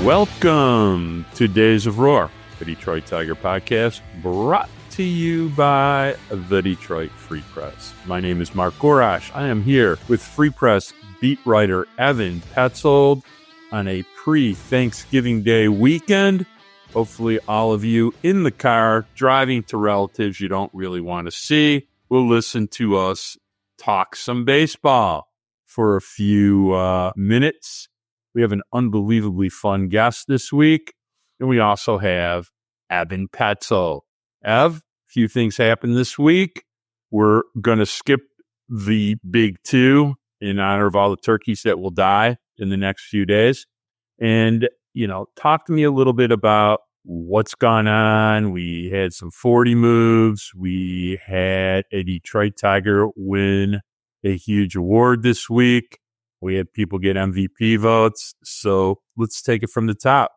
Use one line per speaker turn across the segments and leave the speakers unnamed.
Welcome to Days of Roar, the Detroit Tiger podcast, brought to you by the Detroit Free Press. My name is Mark Gorash. I am here with Free Press beat writer Evan Petzold on a pre-Thanksgiving Day weekend. Hopefully all of you in the car driving to relatives you don't really want to see will listen to us talk some baseball for a few minutes. We have an unbelievably fun guest this week, and we also have Evan Petzold. Ev, a few things happened this week. We're going to skip the big two in honor of all the turkeys that will die in the next few days. And, talk to me a little bit about what's gone on. We had some 40 moves. We had a Detroit Tiger win a huge award this week. We had people get MVP votes. So let's take it from the top.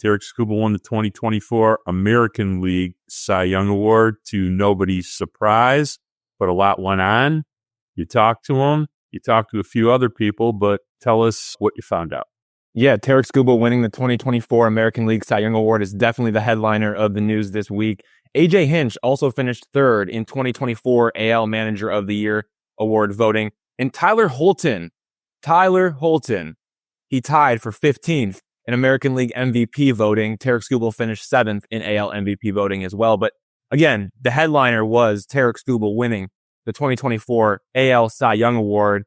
Tarik Skubal won the 2024 American League Cy Young Award to nobody's surprise, but a lot went on. You talked to him. You talked to a few other people, but tell us what you found out.
Yeah, Tarik Skubal winning the 2024 American League Cy Young Award is definitely the headliner of the news this week. AJ Hinch also finished third in 2024 AL Manager of the Year award voting. And Tyler Holton, he tied for 15th in American League MVP voting. Tarik Skubal finished 7th in AL MVP voting as well. But again, the headliner was Tarik Skubal winning the 2024 AL Cy Young Award.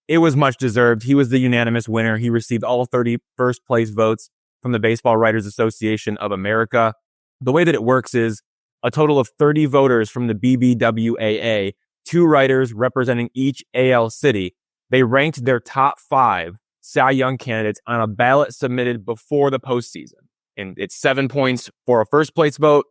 It was much deserved. He was the unanimous winner. He received all 30 first place votes from the Baseball Writers Association of America. The way that it works is a total of 30 voters from the BBWAA, 2 writers representing each AL city. They ranked their top 5 Cy Young candidates on a ballot submitted before the postseason. And it's 7 points for a first place vote,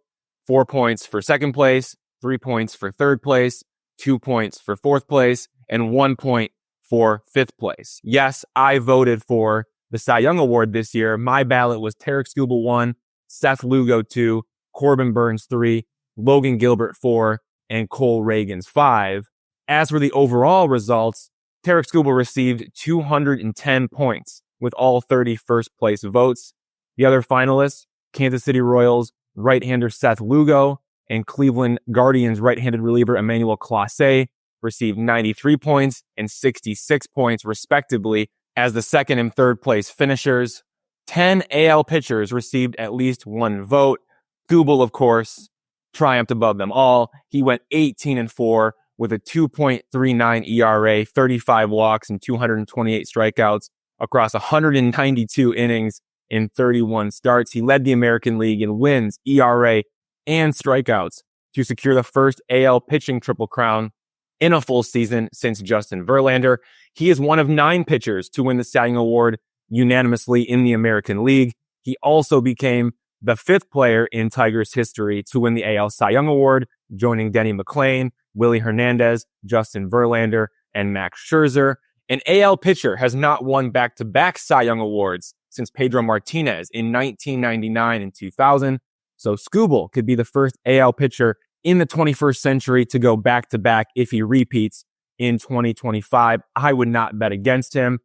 4 points for second place, 3 points for third place, 2 points for fourth place, and 1 point for fifth place. Yes, I voted for the Cy Young Award this year. My ballot was Tarik Skubal 1, Seth Lugo 2, Corbin Burns 3, Logan Gilbert 4, and Cole Reagans 5. As for the overall results, Tarik Skubal received 210 points with all 30 first place votes. The other finalists, Kansas City Royals right-hander Seth Lugo and Cleveland Guardians right-handed reliever Emmanuel Clase, received 93 points and 66 points respectively as the second and third place finishers. 10 AL pitchers received at least 1 vote. Skubal, of course, triumphed above them all. He went 18-4 with a 2.39 ERA, 35 walks, and 228 strikeouts across 192 innings in 31 starts. He led the American League in wins, ERA, and strikeouts to secure the first AL pitching triple crown in a full season since Justin Verlander. He is one of 9 pitchers to win the Cy Young Award unanimously in the American League. He also became the 5th player in Tigers history to win the AL Cy Young Award, joining Denny McLain, Willie Hernandez, Justin Verlander, and Max Scherzer. An AL pitcher has not won back-to-back Cy Young Awards since Pedro Martinez in 1999 and 2000. So Skubal could be the first AL pitcher in the 21st century to go back-to-back if he repeats in 2025. I would not bet against him.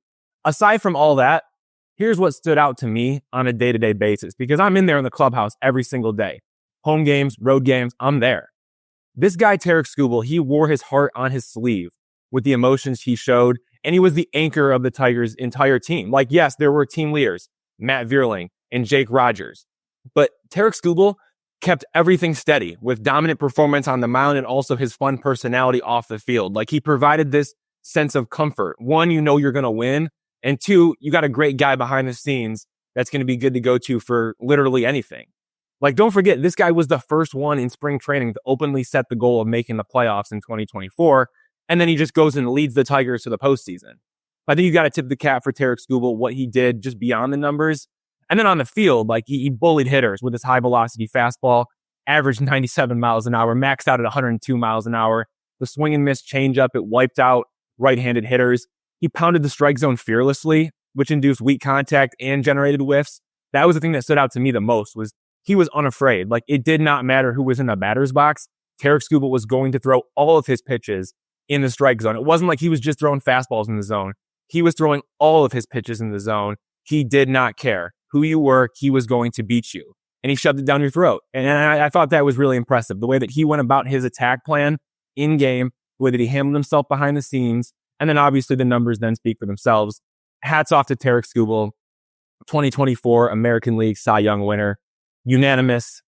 Aside from all that, here's what stood out to me on a day-to-day basis, because I'm in there in the clubhouse every single day. Home games, road games, I'm there. This guy, Tarik Skubal, he wore his heart on his sleeve with the emotions he showed, and he was the anchor of the Tigers' entire team. Like, yes, there were team leaders, Matt Vierling and Jake Rogers, but Tarik Skubal kept everything steady with dominant performance on the mound and also his fun personality off the field. Like, he provided this sense of comfort. 1, you know you're going to win, and 2, you got a great guy behind the scenes that's going to be good to go to for literally anything. Like, don't forget, this guy was the first one in spring training to openly set the goal of making the playoffs in 2024. And then he just goes and leads the Tigers to the postseason. I think you got to tip the cap for Tarik Skubal, what he did just beyond the numbers. And then on the field, like, he bullied hitters with his high velocity fastball, averaged 97 miles an hour, maxed out at 102 miles an hour. The swing and miss changeup, it wiped out right-handed hitters. He pounded the strike zone fearlessly, which induced weak contact and generated whiffs. That was the thing that stood out to me the most, was he was unafraid. Like, it did not matter who was in the batter's box. Tarik Skubal was going to throw all of his pitches in the strike zone. It wasn't like he was just throwing fastballs in the zone. He was throwing all of his pitches in the zone. He did not care. who you were, he was going to beat you. And he shoved it down your throat. And I thought that was really impressive. The way that he went about his attack plan in game, the way that he handled himself behind the scenes, and then obviously the numbers then speak for themselves. Hats off to Tarik Skubal, 2024 American League Cy Young winner, unanimous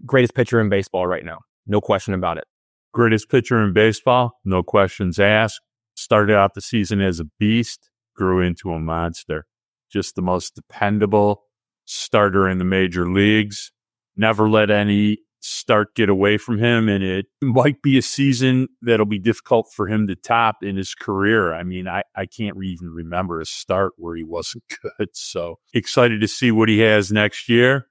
greatest pitcher in baseball right now. No question about it.
Greatest pitcher in baseball, no questions asked. Started out the season as a beast, grew into a monster. Just the most dependable starter in the major leagues. Never let any start get away from him, and it might be a season that'll be difficult for him to top in his career. I mean, I can't even remember a start where he wasn't good. So excited to see what he has next year.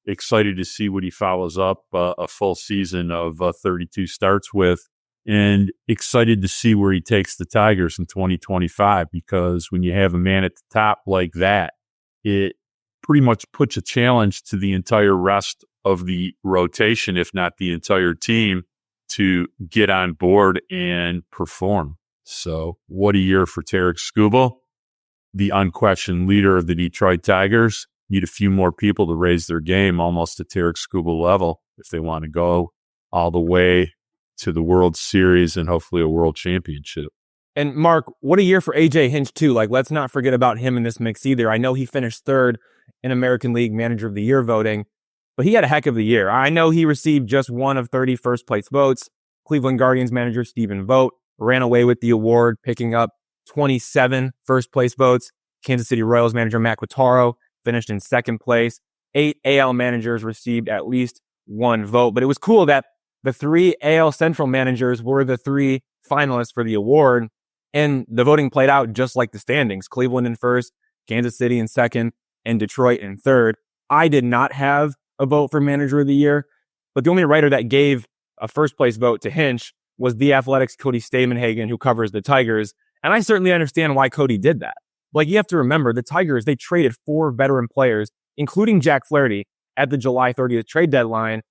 Excited to see what he follows up a full season of 32 starts with, and excited to see where he takes the Tigers in 2025, because when you have a man at the top like that, it pretty much puts a challenge to the entire rest of the rotation, if not the entire team, to get on board and perform. So what a year for Tarik Skubal, the unquestioned leader of the Detroit Tigers. Need a few more people to raise their game almost to Tarik Skubal level if they want to go all the way to the World Series and hopefully a World Championship.
And Mark, what a year for AJ Hinch too. Like, let's not forget about him in this mix either. I know he finished third in American League Manager of the Year voting, but he had a heck of a year. I know he received just one of 30 first place votes. Cleveland Guardians manager Stephen Vogt ran away with the award, picking up 27 first place votes. Kansas City Royals manager Matt Quatraro finished in second place. 8 AL managers received at least one vote. But it was cool that the 3 AL Central managers were the 3 finalists for the award. And the voting played out just like the standings. Cleveland in first, Kansas City in second, and Detroit in third. I did not have a vote for Manager of the Year, but the only writer that gave a first place vote to Hinch was The Athletic's Cody Stamenhagen, who covers the Tigers. And I certainly understand why Cody did that. Like, you have to remember, the Tigers, they traded 4 veteran players, including Jack Flaherty, at the July 30th trade deadline.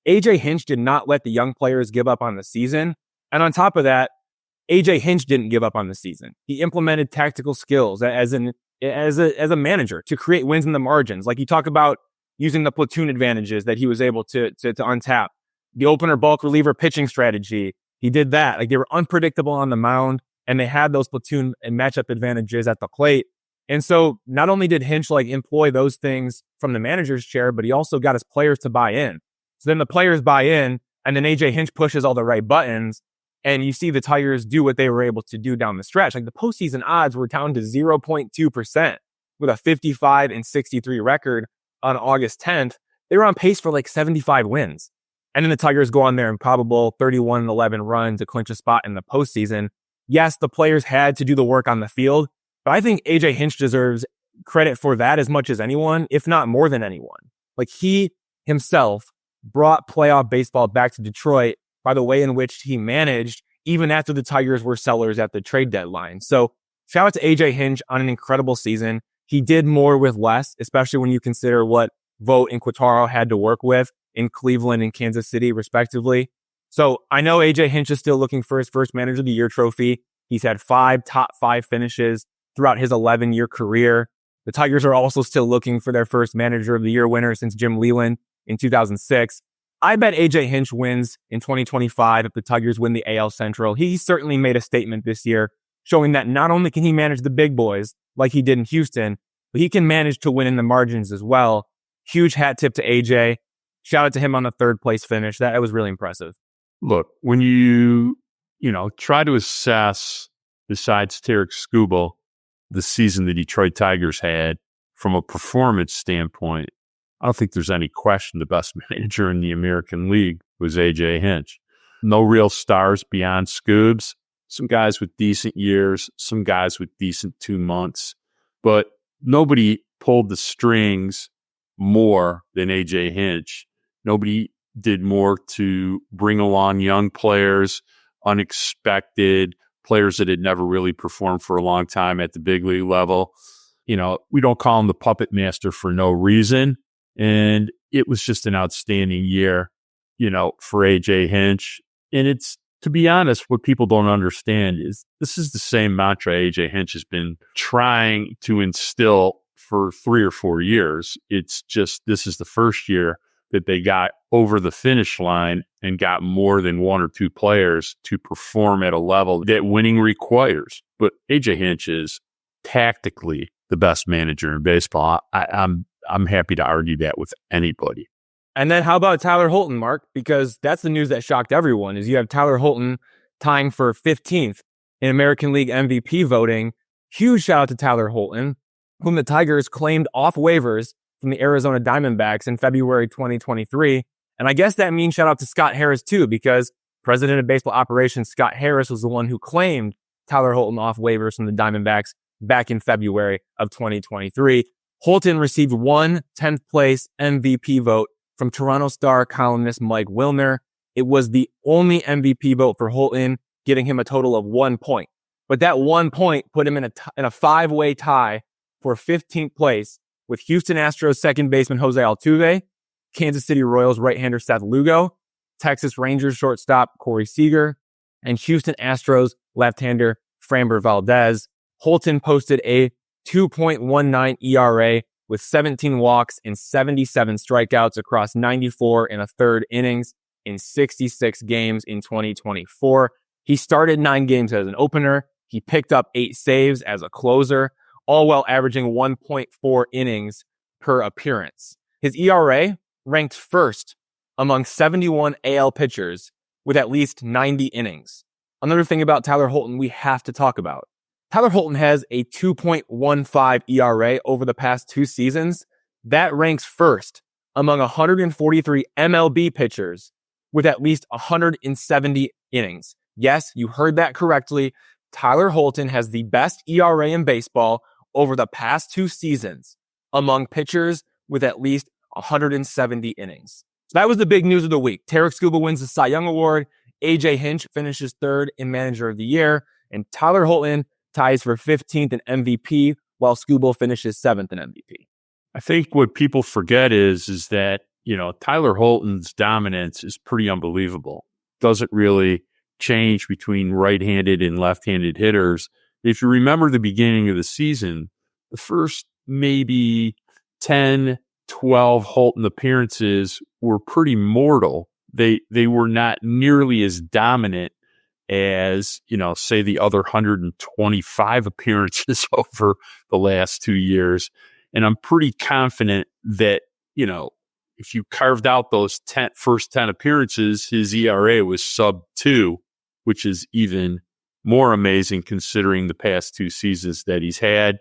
AJ Hinch did not let the young players give up on the season. And on top of that, AJ Hinch didn't give up on the season. He implemented tactical skills as a manager to create wins in the margins. Like, you talk about using the platoon advantages that he was able to untap. The opener bulk reliever pitching strategy, he did that. Like, they were unpredictable on the mound, and they had those platoon and matchup advantages at the plate. And so not only did Hinch employ those things from the manager's chair, but he also got his players to buy in. So then the players buy in, and then AJ Hinch pushes all the right buttons, and you see the Tigers do what they were able to do down the stretch. Like, the postseason odds were down to 0.2% with a 55-63 record on August 10th. They were on pace for 75 wins. And then the Tigers go on their improbable 31-11 run to clinch a spot in the postseason. Yes, the players had to do the work on the field, but I think AJ Hinch deserves credit for that as much as anyone, if not more than anyone. Like, he himself brought playoff baseball back to Detroit by the way in which he managed, even after the Tigers were sellers at the trade deadline. So shout out to AJ Hinch on an incredible season. He did more with less, especially when you consider what Vogt and Quatraro had to work with in Cleveland and Kansas City, respectively. So I know AJ Hinch is still looking for his first Manager of the Year trophy. He's had 5 top 5 finishes throughout his 11-year career. The Tigers are also still looking for their first Manager of the Year winner since Jim Leyland in 2006. I bet AJ Hinch wins in 2025 if the Tigers win the AL Central. He certainly made a statement this year showing that not only can he manage the big boys like he did in Houston, but he can manage to win in the margins as well. Huge hat tip to AJ. Shout out to him on the 3rd place finish. That was really impressive.
Look, when you try to assess, besides Tarik Skubal, the season the Detroit Tigers had from a performance standpoint, I don't think there's any question the best manager in the American League was AJ Hinch. No real stars beyond Scoobs. Some guys with decent years, some guys with decent 2 months, but nobody pulled the strings more than AJ Hinch. Nobody did more to bring along young players, unexpected players that had never really performed for a long time at the big league level. We don't call him the puppet master for no reason. And it was just an outstanding year, for AJ Hinch. And it's, to be honest, what people don't understand is this is the same mantra AJ Hinch has been trying to instill for 3 or 4 years. It's just this is the first year that they got over the finish line and got more than 1 or 2 players to perform at a level that winning requires. But AJ Hinch is tactically the best manager in baseball. I'm happy to argue that with anybody.
And then how about Tyler Holton, Mark? Because that's the news that shocked everyone, is you have Tyler Holton tying for 15th in American League MVP voting. Huge shout out to Tyler Holton, whom the Tigers claimed off waivers from the Arizona Diamondbacks in February 2023. And I guess that means shout out to Scott Harris too, because President of Baseball Operations Scott Harris was the one who claimed Tyler Holton off waivers from the Diamondbacks back in February of 2023. Holton received one 10th place MVP vote from Toronto Star columnist Mike Wilner. It was the only MVP vote for Holton, getting him a total of 1 point. But that 1 point put him in a 5-way tie for 15th place with Houston Astros second baseman Jose Altuve, Kansas City Royals right-hander Seth Lugo, Texas Rangers shortstop Corey Seager, and Houston Astros left-hander Framber Valdez. Holton posted a 2.19 ERA with 17 walks and 77 strikeouts across 94 and a third innings in 66 games in 2024. He started 9 games as an opener. He picked up 8 saves as a closer, all while averaging 1.4 innings per appearance. His ERA ranked first among 71 AL pitchers with at least 90 innings. Another thing about Tyler Holton we have to talk about. Tyler Holton has a 2.15 ERA over the past 2 seasons. That ranks first among 143 MLB pitchers with at least 170 innings. Yes, you heard that correctly. Tyler Holton has the best ERA in baseball over the past 2 seasons among pitchers with at least 170 innings. So that was the big news of the week. Tarik Skubal wins the Cy Young Award. AJ Hinch finishes 3rd in Manager of the Year. And Tyler Holton ties for 15th in MVP, while Skubal finishes 7th in MVP.
I think what people forget is that, Tyler Holton's dominance is pretty unbelievable. Doesn't really change between right-handed and left-handed hitters. If you remember the beginning of the season, the first maybe 10, 12 Holton appearances were pretty mortal. They were not nearly as dominant as, say the other 125 appearances over the last 2 years. And I'm pretty confident that, if you carved out those first 10 appearances, his ERA was sub 2, which is even more amazing considering the past 2 seasons that he's had.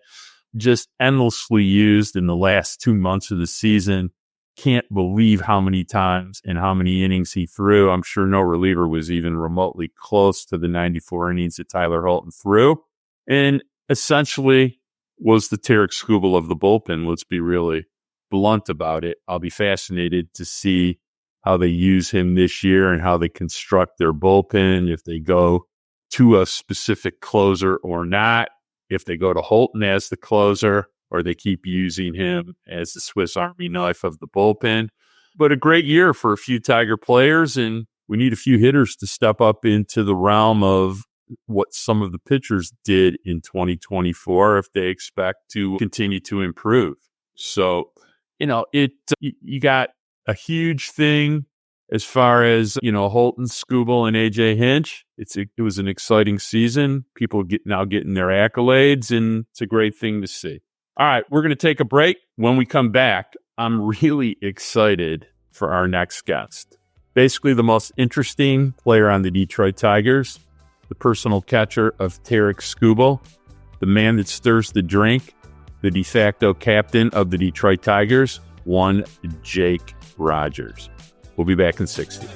Just endlessly used in the last 2 months of the season. Can't believe how many times and how many innings he threw. I'm sure no reliever was even remotely close to the 94 innings that Tyler Holton threw. And essentially was the Tarik Skubal of the bullpen. Let's be really blunt about it. I'll be fascinated to see how they use him this year and how they construct their bullpen, if they go to a specific closer or not, if they go to Holton as the closer, or they keep using him as the Swiss Army knife of the bullpen. But a great year for a few Tiger players, and we need a few hitters to step up into the realm of what some of the pitchers did in 2024 if they expect to continue to improve. So, you got a huge thing as far as, Holton, Skubal, and AJ Hinch. It was an exciting season. People now getting their accolades, and it's a great thing to see. All right, we're going to take a break. When we come back, I'm really excited for our next guest. Basically, the most interesting player on the Detroit Tigers, the personal catcher of Tarik Skubal, the man that stirs the drink, the de facto captain of the Detroit Tigers, one Jake Rogers. We'll be back in 60.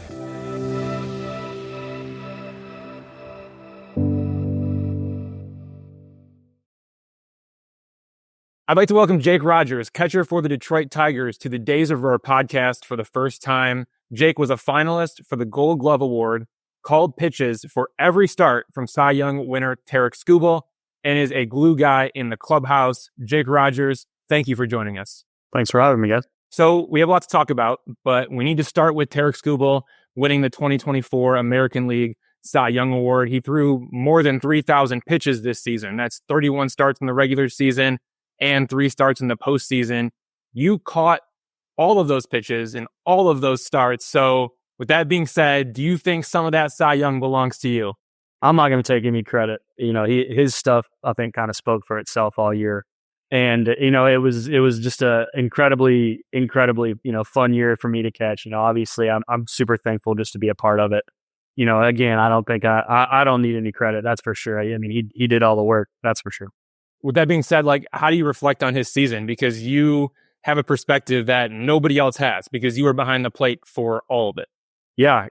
I'd like to welcome Jake Rogers, catcher for the Detroit Tigers, to the Days of Roar podcast for the first time. Jake was a finalist for the Gold Glove Award, called pitches for every start from Cy Young winner Tarik Skubal, and is a glue guy in the clubhouse. Jake Rogers, thank you for joining us.
Thanks for having me, guys.
So we have a lot to talk about, but we need to start with Tarik Skubal winning the 2024 American League Cy Young Award. He threw more than 3,000 pitches this season. That's 31 starts in the regular season, and 3 starts in the postseason. You caught all of those pitches and all of those starts. So with that being said, do you think some of that Cy Young belongs to you?
I'm not going to take any credit. His stuff, I think, kind of spoke for itself all year. And, it was just a incredibly, fun year for me to catch. Obviously I'm super thankful just to be a part of it. Again, I don't think I don't need any credit. That's for sure. I mean, he did all the work. That's for sure.
With that being said, like, how do you reflect on his season? Because you have a perspective that nobody else has because you were behind the plate for all of it.
Yeah,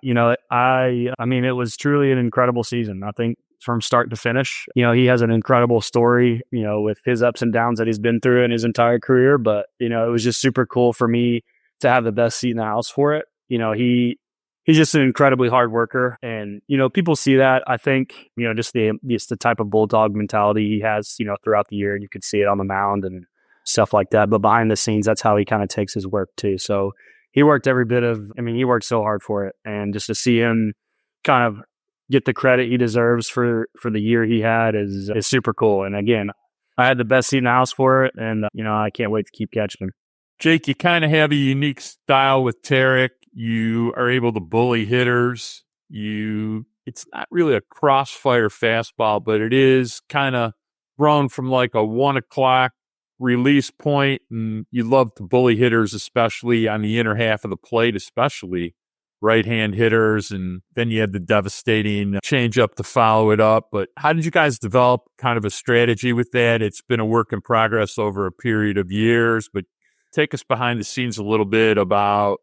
I mean, it was truly an incredible season. I think from start to finish, he has an incredible story, with his ups and downs that he's been through in his entire career. But, it was just super cool for me to have the best seat in the house for it. He's just an incredibly hard worker. And, people see that. I think, just the type of bulldog mentality he has, throughout the year. You could see it on the mound and stuff like that. But behind the scenes, that's how he kind of takes his work too. So he worked he worked so hard for it. And just to see him kind of get the credit he deserves for the year he had is super cool. And again, I had the best seat in the house for it. And, I can't wait to keep catching him.
Jake, you kind of have a unique style with Tarik. You are able to bully hitters. It's not really a crossfire fastball, but it is kind of thrown from like a 1 o'clock release point, and you love to bully hitters, especially on the inner half of the plate, especially right-hand hitters, and then you had the devastating change-up to follow it up. But how did you guys develop kind of a strategy with that? It's been a work in progress over a period of years, but take us behind the scenes a little bit about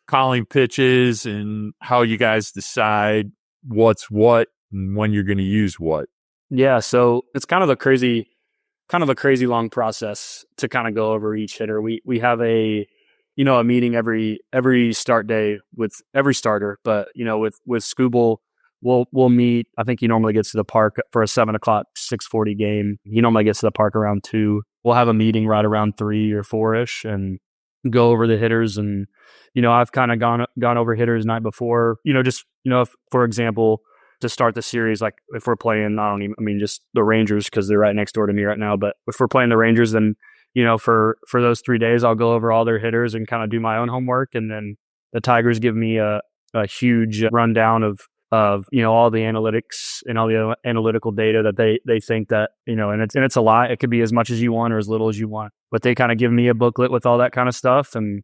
calling pitches and how you guys decide what's what and when you're going to use what.
Yeah, so it's kind of a crazy long process to kind of go over each hitter. We have a meeting every start day with every starter, but with Skubal, we'll meet. I think he normally gets to the park for a 7 o'clock 6:40 game. He normally gets to the park around 2. We'll have a meeting right around 3 or 4ish and go over the hitters. And I've kind of gone over hitters night before. If, for example, to start the series, like if we're playing, just the Rangers, because they're right next door to me right now. But if we're playing the Rangers, then, for those 3 days, I'll go over all their hitters and kind of do my own homework. And then the Tigers give me a huge rundown of all the analytics and all the analytical data that they think that, and it's a lot. It could be as much as you want or as little as you want. But they kind of give me a booklet with all that kind of stuff. And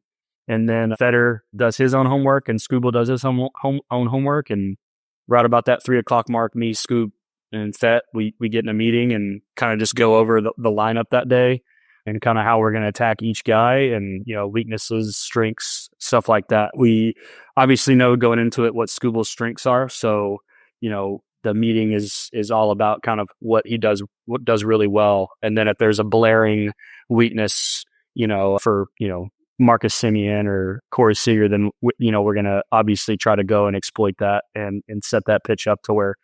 then Feder does his own homework and Skubal does his own homework. And right about that 3 o'clock mark, me, Scoob, and Fet, we get in a meeting and kind of just go over the lineup that day and kind of how we're going to attack each guy and, weaknesses, strengths, stuff like that. We obviously know going into it what Skubal's strengths are. So, the meeting is all about kind of what does really well. And then if there's a blaring weakness, for, Marcus Semien or Corey Seager, then, we're going to obviously try to go and exploit that and set that pitch up to where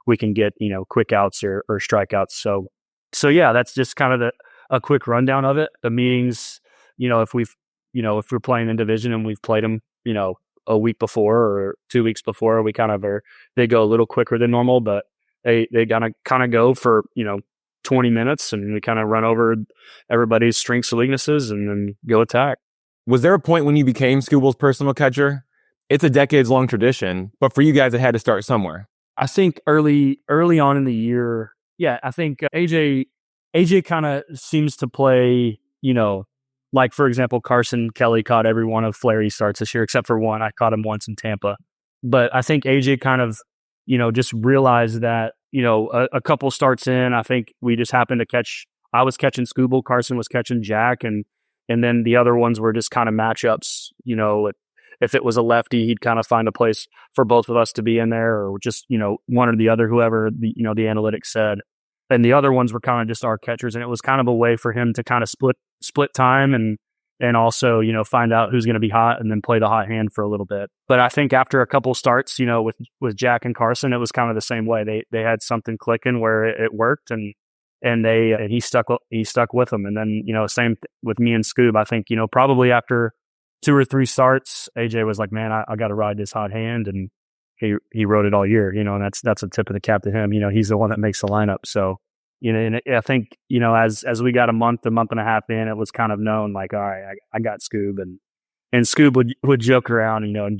we can get, quick outs or strikeouts. So yeah, that's just kind of a quick rundown of it. The meetings, if we're playing in division and we've played them, a week before or 2 weeks before, we kind of they go a little quicker than normal, but they gotta kind of go for, 20 minutes and we kind of run over everybody's strengths and weaknesses and then go attack.
Was there a point when you became Skubal's personal catcher? It's a decades-long tradition, but for you guys, it had to start somewhere.
I think early on in the year, yeah, I think AJ kind of seems to play, like, for example, Carson Kelly caught every one of Flaherty's starts this year, except for one. I caught him once in Tampa. But I think AJ kind of, just realized that, a couple starts in, I think we just happened to I was catching Skubal, Carson was catching Jack, and then the other ones were just kind of matchups. If it was a lefty, he'd kind of find a place for both of us to be in there, or just, one or the other, whoever the analytics said. And the other ones were kind of just our catchers. And it was kind of a way for him to kind of split time and also, find out who's going to be hot and then play the hot hand for a little bit. But I think after a couple starts, with Jack and Carson, it was kind of the same way. They had something clicking where it worked and he stuck with them. And then, same with me and Scoob. I think, probably after 2 or 3 starts, AJ was like, man, I got to ride this hot hand. And he rode it all year, and that's a tip of the cap to him. He's the one that makes the lineup. So And I think, as we got a month and a half in, it was kind of known like, all right, I got Scoob, and Scoob would joke around, and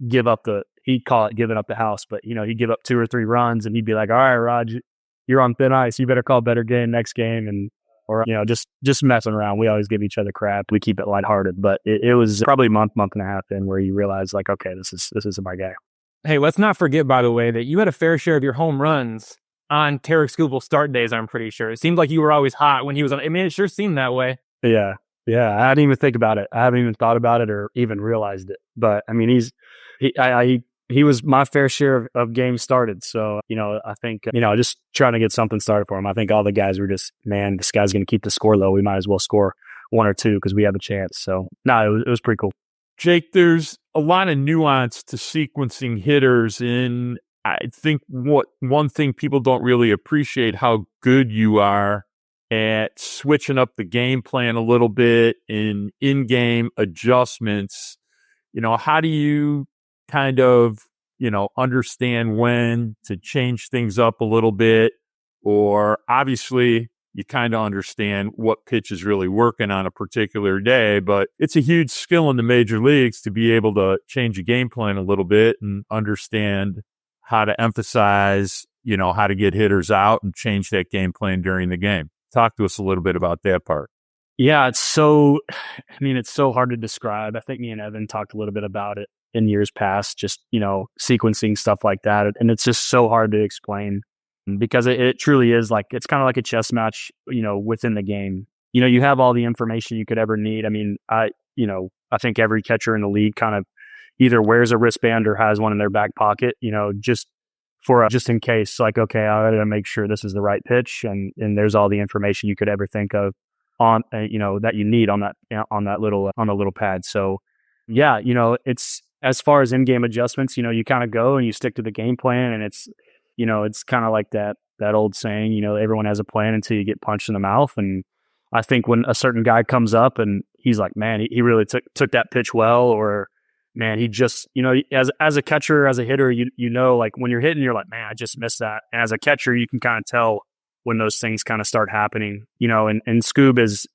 give up he'd call it giving up the house, but he'd give up 2 or 3 runs, and he'd be like, all right, Rod, you're on thin ice. You better call better game next game. And, or, just messing around. We always give each other crap. We keep it lighthearted, but it was probably a month and a half in where you realize like, okay, this is my guy.
Hey, let's not forget, by the way, that you had a fair share of your home runs on Tarik Skubal start days, I'm pretty sure. It seemed like you were always hot when he was on. I mean, it sure seemed that way.
Yeah. Yeah. I didn't even think about it. I haven't even thought about it or even realized it. But I mean, he was my fair share of games started. So, I think, just trying to get something started for him. I think all the guys were just, man, this guy's going to keep the score low. We might as well score 1 or 2 because we have a chance. So, no, it was pretty cool.
Jake, there's a lot of nuance to sequencing hitters, and I think one thing people don't really appreciate how good you are at switching up the game plan a little bit in-game adjustments. How do you kind of, understand when to change things up a little bit? Or obviously you kind of understand what pitch is really working on a particular day, but it's a huge skill in the major leagues to be able to change a game plan a little bit and understand how to emphasize, how to get hitters out and change that game plan during the game. Talk to us a little bit about that part.
Yeah, it's so hard to describe. I think me and Evan talked a little bit about it in years past, just, sequencing stuff like that. And it's just so hard to explain because it truly is like, it's kind of like a chess match, within the game. You have all the information you could ever need. I mean, I think every catcher in the league kind of either wears a wristband or has one in their back pocket, just in case, like, okay, I got to make sure this is the right pitch. And there's all the information you could ever think of on, that you need on that little pad. So yeah, it's, as far as in-game adjustments, you kind of go and you stick to the game plan, and it's kind of like that old saying, everyone has a plan until you get punched in the mouth. And I think when a certain guy comes up and he's like, man, he really took that pitch well, or man, he just, as a catcher, as a hitter, like when you're hitting, you're like, man, I just missed that. And as a catcher, you can kind of tell when those things kind of start happening, and Scoob is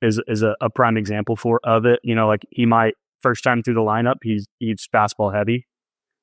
a prime example of it. Like he might, first time through the lineup, he's fastball heavy.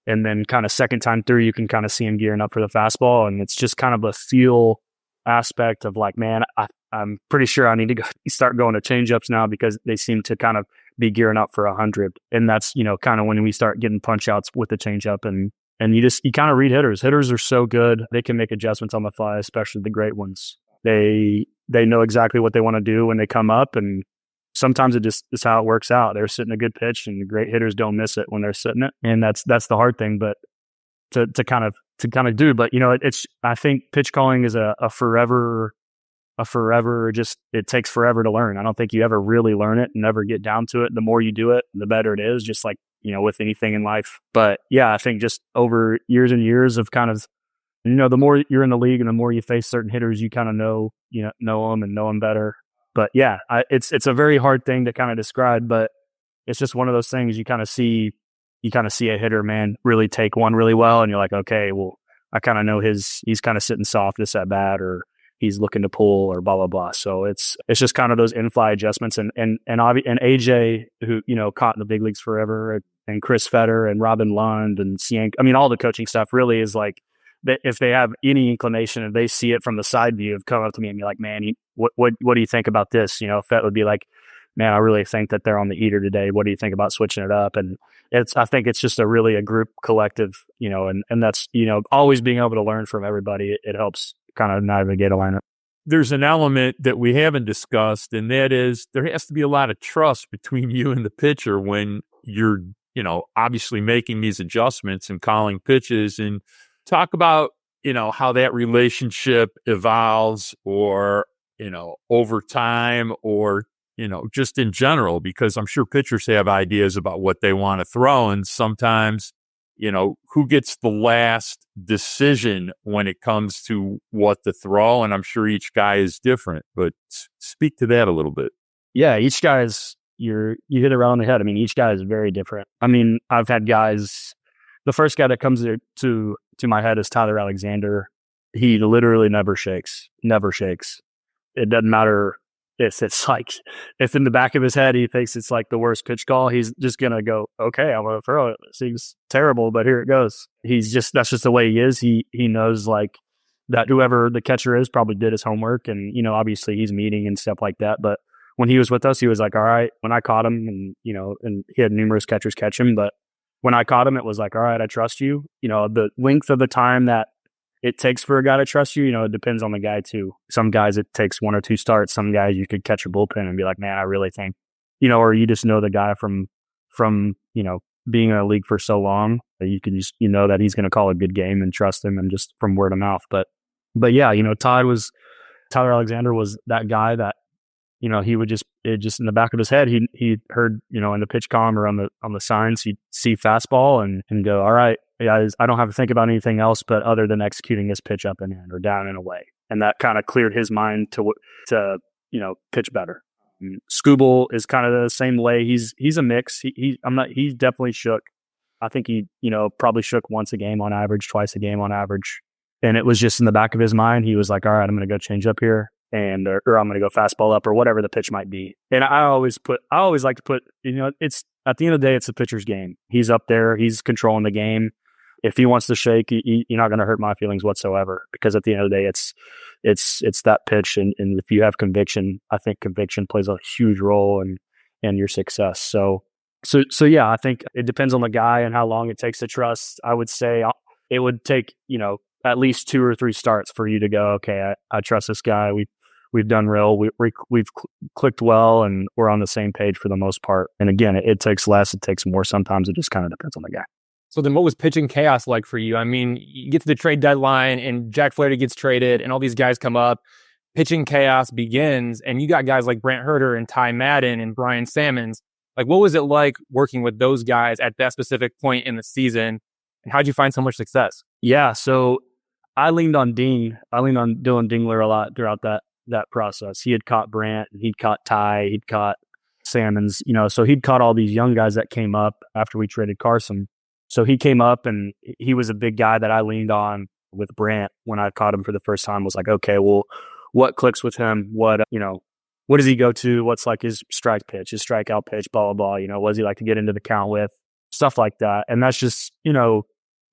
And then kind of second time through, you can kind of see him gearing up for the fastball. And it's just kind of a feel aspect of like, man, I'm pretty sure I need to start going to changeups now because they seem to kind of be gearing up for 100. And that's, kind of when we start getting punch outs with the changeup. And you kind of read hitters. Hitters are so good. They can make adjustments on the fly, especially the great ones. They know exactly what they want to do when they come up, and sometimes it just is how it works out. They're sitting a good pitch, and the great hitters don't miss it when they're sitting it. And that's the hard thing, but to kind of do. But I think pitch calling is a forever. Just it takes forever to learn. I don't think you ever really learn it and never get down to it. The more you do it, the better it is. Just like with anything in life. But yeah, I think just over years and years of kind of, the more you're in the league and the more you face certain hitters, you kind of know them and know them better. But yeah, it's a very hard thing to kind of describe, but it's just one of those things you kind of see a hitter, man, really take one really well. And you're like, okay, well, I kind of know he's kind of sitting soft this at bat, or he's looking to pull, or blah, blah, blah. So it's just kind of those in-fly adjustments. And AJ, who, caught in the big leagues forever, and Chris Fetter and Robin Lund and Ciank. I mean, all the coaching stuff really is like, if they have any inclination and they see it from the side view, of come up to me and be like, man, what do you think about this? Fett would be like, man, I really think that they're on the eater today. What do you think about switching it up? And I think it's just a group collective, and that's, always being able to learn from everybody. It helps kind of navigate a lineup.
There's an element that we haven't discussed, and that is there has to be a lot of trust between you and the pitcher when you're, obviously making these adjustments and calling pitches. And talk about, how that relationship evolves, or, over time, or, just in general, because I'm sure pitchers have ideas about what they want to throw. And sometimes, who gets the last decision when it comes to what to throw. And I'm sure each guy is different, but speak to that a little bit.
Yeah. Each guy is, you hit it right on the head. I mean, each guy is very different. I mean, I've had guys, the first guy that comes to my head is Tyler Alexander. he literally never shakes. It doesn't matter if it's like, if in the back of his head he thinks it's like the worst pitch call, he's just going to go, okay, I'm going to throw it. It seems terrible, but here it goes. That's just the way he is. He knows like that whoever the catcher is probably did his homework, and, obviously he's meeting and stuff like that. But when he was with us, he was like, all right, when I caught him, and, and he had numerous catchers catch him, but when I caught him, it was like, all right, I trust you. The length of the time that it takes for a guy to trust you, it depends on the guy too. Some guys it takes 1 or 2 starts. Some guys you could catch a bullpen and be like, man, I really think, or you just know the guy from being in a league for so long that you can just, that he's going to call a good game and trust him, and just from word of mouth. But yeah, Tyler Alexander was that guy that, he would just in the back of his head, he heard, in the pitch column or on the signs, he'd see fastball and go, all right, guys, I don't have to think about anything else but other than executing this pitch up and in or down and away. And that kind of cleared his mind to pitch better. Skubal is kind of the same way. He's a mix. He's definitely shook. I think he, probably shook once a game on average, twice a game on average. And it was just in the back of his mind. He was like, all right, I'm going to go change up here, and or I'm going to go fastball up, or whatever the pitch might be. And I always like to put, it's at the end of the day, it's the pitcher's game. He's up there. He's controlling the game. If he wants to shake, you're not going to hurt my feelings whatsoever, because at the end of the day, it's that pitch. And if you have conviction, I think conviction plays a huge role in your success. So yeah, I think it depends on the guy and how long it takes to trust. I would say it would take, at least 2 or 3 starts for you to go, okay, I trust this guy. We've done real. We've clicked well, and we're on the same page for the most part. And again, it takes less, it takes more. Sometimes it just kind of depends on the guy.
So then what was pitching chaos like for you? I mean, you get to the trade deadline and Jack Flaherty gets traded and all these guys come up. Pitching chaos begins, and you got guys like Brant Herter and Ty Madden and Brian Sammons. Like, what was it like working with those guys at that specific point in the season? And how'd you find so much success?
Yeah, so I leaned on Dylan Dingler a lot throughout that process. He had caught Brant, he'd caught Ty, he'd caught Sammons, so he'd caught all these young guys that came up after we traded Carson. So he came up, and he was a big guy that I leaned on with Brant when I caught him for the first time. Was like, okay, well, what clicks with him? What does he go to? What's like his strike pitch, his strikeout pitch, blah, blah, blah. What does he like to get into the count with? Stuff like that. And that's just,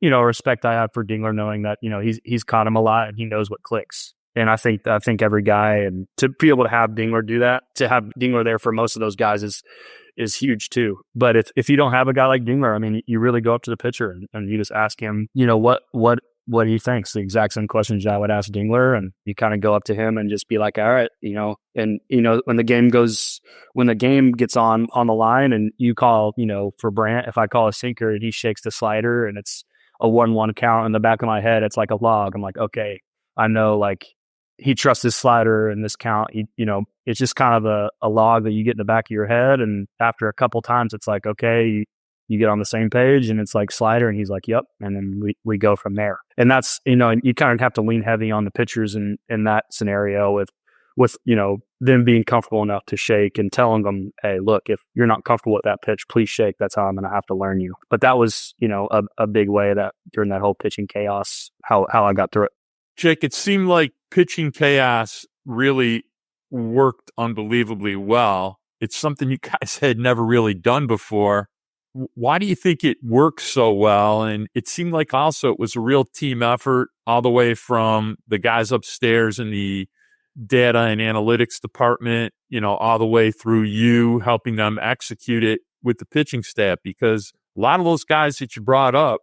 respect I have for Dingler, knowing that, he's caught him a lot and he knows what clicks. And I think every guy, and to be able to have Dingler do that, to have Dingler there for most of those guys is huge too. But if you don't have a guy like Dingler, I mean, you really go up to the pitcher and you just ask him, what he thinks. The exact same questions I would ask Dingler, and you kind of go up to him and just be like, all right, and when the game gets on the line, and you call, for Brant, if I call a sinker and he shakes the slider and it's a 1-1 count, in the back of my head, it's like a log. I'm like, okay, I know, like, he trusts his slider in this count. It's just kind of a log that you get in the back of your head. And after a couple times, it's like, okay, you get on the same page, and it's like slider, and he's like, yep. And then we go from there. And that's, and you kind of have to lean heavy on the pitchers in that scenario with them being comfortable enough to shake and telling them, hey, look, if you're not comfortable with that pitch, please shake. That's how I'm going to have to learn you. But that was, a big way that during that whole pitching chaos, how I got through it.
Jake, it seemed like pitching chaos really worked unbelievably well. It's something you guys had never really done before. Why do you think it works so well? And it seemed like also it was a real team effort, all the way from the guys upstairs in the data and analytics department, all the way through you helping them execute it with the pitching staff, because a lot of those guys that you brought up,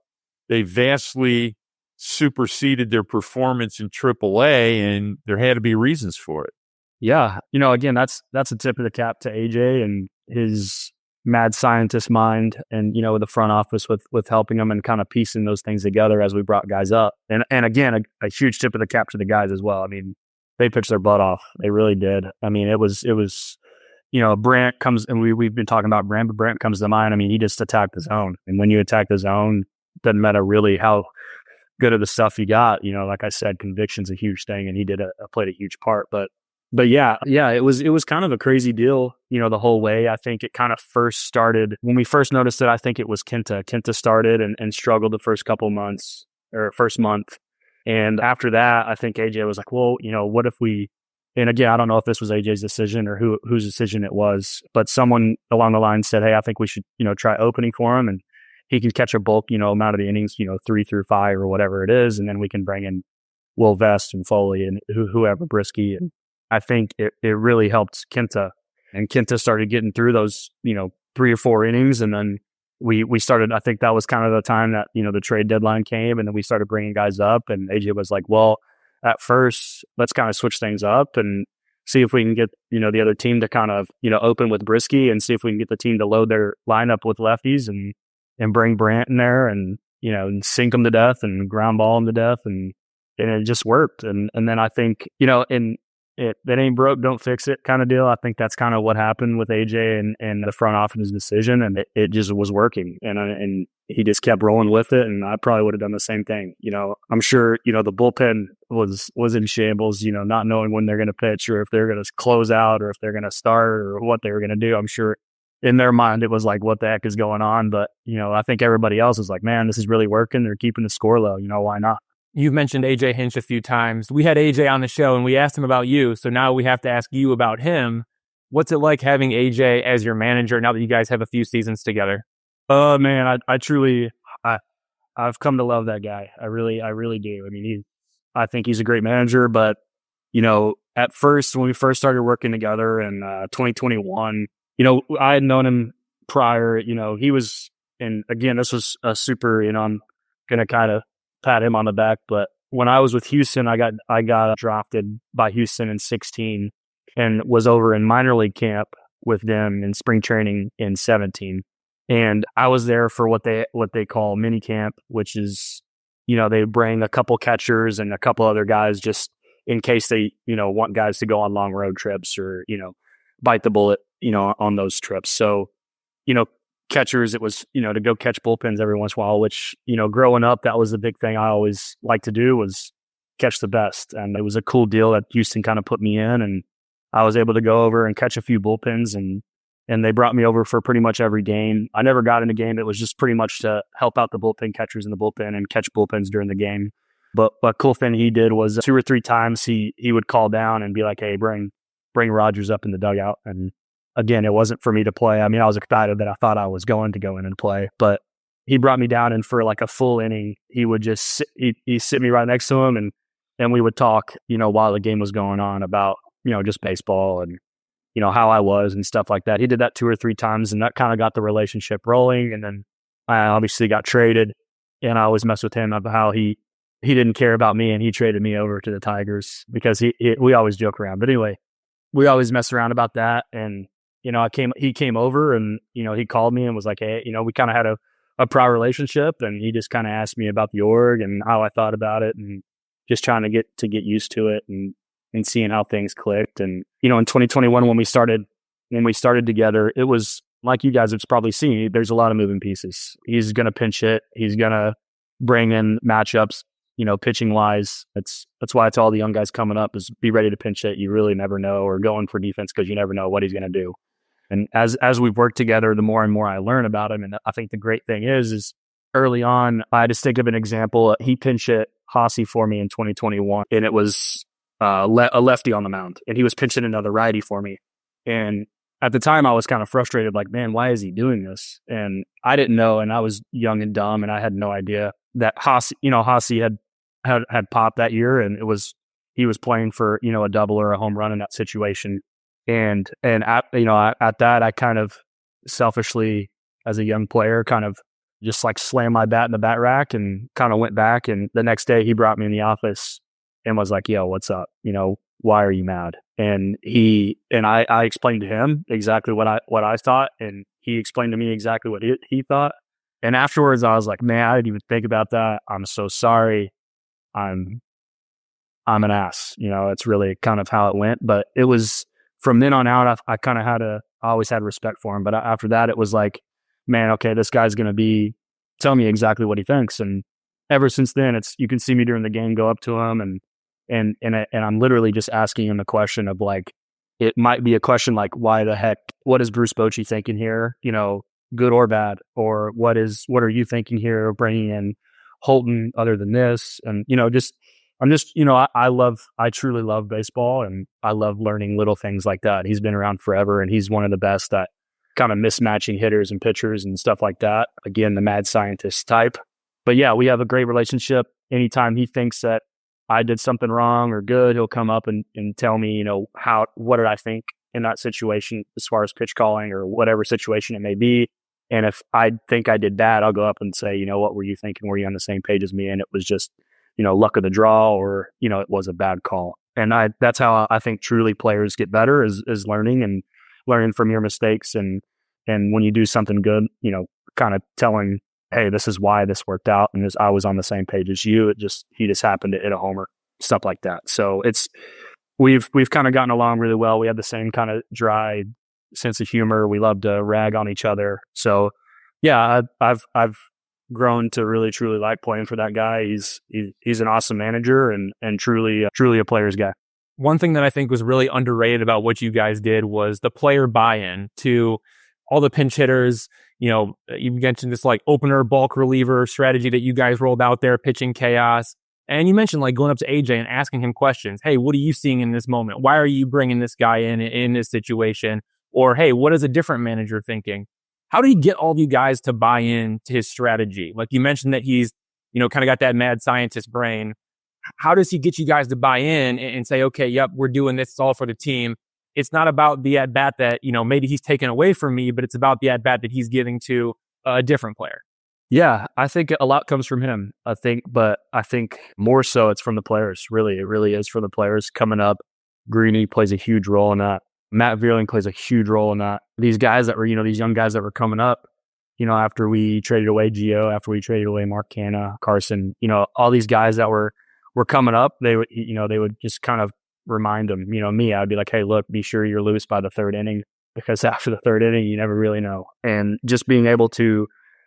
they vastly superseded their performance in AAA, and there had to be reasons for it.
Yeah. Again, that's a tip of the cap to AJ and his mad scientist mind, and, with the front office with helping them and kind of piecing those things together as we brought guys up. And again, a huge tip of the cap to the guys as well. I mean, they pitched their butt off. They really did. I mean, it was, Brant comes, and we've been talking about Brant, but Brant comes to mind. I mean, he just attacked the zone. And when you attack the zone, doesn't matter really how good of the stuff you got. Like I said, conviction's a huge thing, and he played a huge part. But yeah, it was kind of a crazy deal, the whole way. I think it kind of first started when we first noticed it. I think it was Kenta. Kenta started and struggled the first couple months, or first month. And after that, I think AJ was like, well, what if we, and again, I don't know if this was AJ's decision or whose decision it was, but someone along the line said, hey, I think we should, try opening for him, and he can catch a bulk, amount of the innings, 3 through 5 or whatever it is. And then we can bring in Will Vest and Foley and whoever, Brisky. And I think it really helped Kenta, and Kenta started getting through those, 3 or 4 innings. And then we started, I think that was kind of the time that, the trade deadline came, and then we started bringing guys up, and AJ was like, well, at first, let's kind of switch things up and see if we can get, the other team to kind of, open with Brisky, and see if we can get the team to load their lineup with lefties and bring Brandt in there and, and sink them to death and ground ball them to death. And it just worked. And then I think, if it ain't broke, don't fix it kind of deal. I think that's kind of what happened with AJ and the front office decision, and it just was working. And he just kept rolling with it, and I probably would have done the same thing. I'm sure, the bullpen was in shambles, not knowing when they're going to pitch or if they're going to close out or if they're going to start or what they were going to do. I'm sure in their mind it was like, what the heck is going on? But, I think everybody else is like, man, this is really working. They're keeping the score low. Why not?
You've mentioned AJ Hinch a few times. We had AJ on the show and we asked him about you. So now we have to ask you about him. What's it like having AJ as your manager now that you guys have a few seasons together?
Man, I truly, I've come to love that guy. I really do. I mean, I think he's a great manager, but, at first, when we first started working together in 2021, I had known him prior, he was, and again, this was a super, I'm going to kind of pat him on the back, but when I was with Houston, I got drafted by Houston in 16 and was over in minor league camp with them in spring training in 17. And I was there for what they call mini camp, which is, they bring a couple catchers and a couple other guys just in case they, want guys to go on long road trips or, bite the bullet, on those trips. So, catchers, it was, to go catch bullpens every once in a while, which, growing up, that was the big thing I always liked to do was catch the best. And it was a cool deal that Houston kind of put me in, and I was able to go over and catch a few bullpens, and they brought me over for pretty much every game. I never got in a game. It was just pretty much to help out the bullpen catchers in the bullpen and catch bullpens during the game. But what cool thing he did was 2 or 3 times he would call down and be like, hey, bring Rogers up in the dugout. And again, it wasn't for me to play. I mean, I was excited that I thought I was going to go in and play, but he brought me down, and for like a full inning, he would just he'd sit me right next to him, and we would talk, while the game was going on about, just baseball and, how I was and stuff like that. He did that 2 or 3 times, and that kind of got the relationship rolling. And then I obviously got traded, and I always messed with him about how he didn't care about me, and he traded me over to the Tigers because we always joke around. But anyway, we always mess around about that. And, he came over and, he called me and was like, hey, we kind of had a prior relationship, and he just kind of asked me about the org and how I thought about it, and just trying to get used to it and seeing how things clicked. And, in 2021, when we started together, it was like you guys have probably seen, there's a lot of moving pieces. He's going to pinch hit. He's going to bring in matchups, pitching wise. That's why I tell all the young guys coming up is be ready to pinch hit. You really never know, or going for defense because you never know what he's going to do. And as we've worked together, the more and more I learn about him. And I think the great thing is early on, I just think of an example. He pinch hit Hossie for me in 2021, and it was a lefty on the mound, and he was pinching another righty for me. And at the time, I was kind of frustrated, like, man, why is he doing this? And I didn't know, and I was young and dumb, and I had no idea that Hossie had popped that year, and he was playing for, a double or a home run in that situation. And at that, I kind of selfishly, as a young player, kind of just like slammed my bat in the bat rack and kind of went back. And the next day he brought me in the office and was like, yo, what's up? Why are you mad? And I explained to him exactly what I thought, and he explained to me exactly what he thought. And afterwards I was like, man, I didn't even think about that. I'm so sorry. I'm an ass. It's really kind of how it went. But it was from then on out, I kind of I always had respect for him. But after that, it was like, man, okay, this guy's going to tell me exactly what he thinks. And ever since then, you can see me during the game, go up to him and I'm literally just asking him a question of like, it might be a question like, why the heck, what is Bruce Bochy thinking here? Good or bad, or what are you thinking here? Bringing in Holton other than this, and just I'm just, I truly love baseball, and I love learning little things like that. He's been around forever, and he's one of the best at kind of mismatching hitters and pitchers and stuff like that. Again, the mad scientist type. But yeah, we have a great relationship. Anytime he thinks that I did something wrong or good, he'll come up and tell me, what did I think in that situation as far as pitch calling or whatever situation it may be. And if I think I did bad, I'll go up and say, what were you thinking? Were you on the same page as me? And it was just, luck of the draw, or, it was a bad call. And that's how I think truly players get better is learning from your mistakes. And when you do something good, kind of telling, hey, this is why this worked out. And I was on the same page as you. He just happened to hit a homer, stuff like that. So we've kind of gotten along really well. We have the same kind of dry sense of humor. We love to rag on each other. So yeah, I've grown to really truly like playing for that guy. He's an awesome manager and truly a player's guy.
One thing that I think was really underrated about what you guys did was the player buy-in to all the pinch hitters. You mentioned this like opener bulk reliever strategy that you guys rolled out there, pitching chaos. And you mentioned like going up to AJ and asking him questions. Hey, what are you seeing in this moment? Why are you bringing this guy in this situation? Or, hey, what is a different manager thinking? How did he get all of you guys to buy in to his strategy? Like you mentioned that he's, kind of got that mad scientist brain. How does he get you guys to buy in and say, okay, yep, we're doing this. It's all for the team. It's not about the at-bat that, maybe he's taken away from me, but it's about the at-bat that he's giving to a different player.
Yeah, I think a lot comes from him, but I think more so it's from the players. Really, it really is from the players coming up. Greeny plays a huge role in that. Matt Vierling plays a huge role in that. These guys that were, these young guys that were coming up, after we traded away Gio, after we traded away Mark Canha, Carson, all these guys that were coming up, they would just kind of remind them, me, I'd be like, hey, look, be sure you're loose by the third inning, because after the third inning, you never really know. And just being able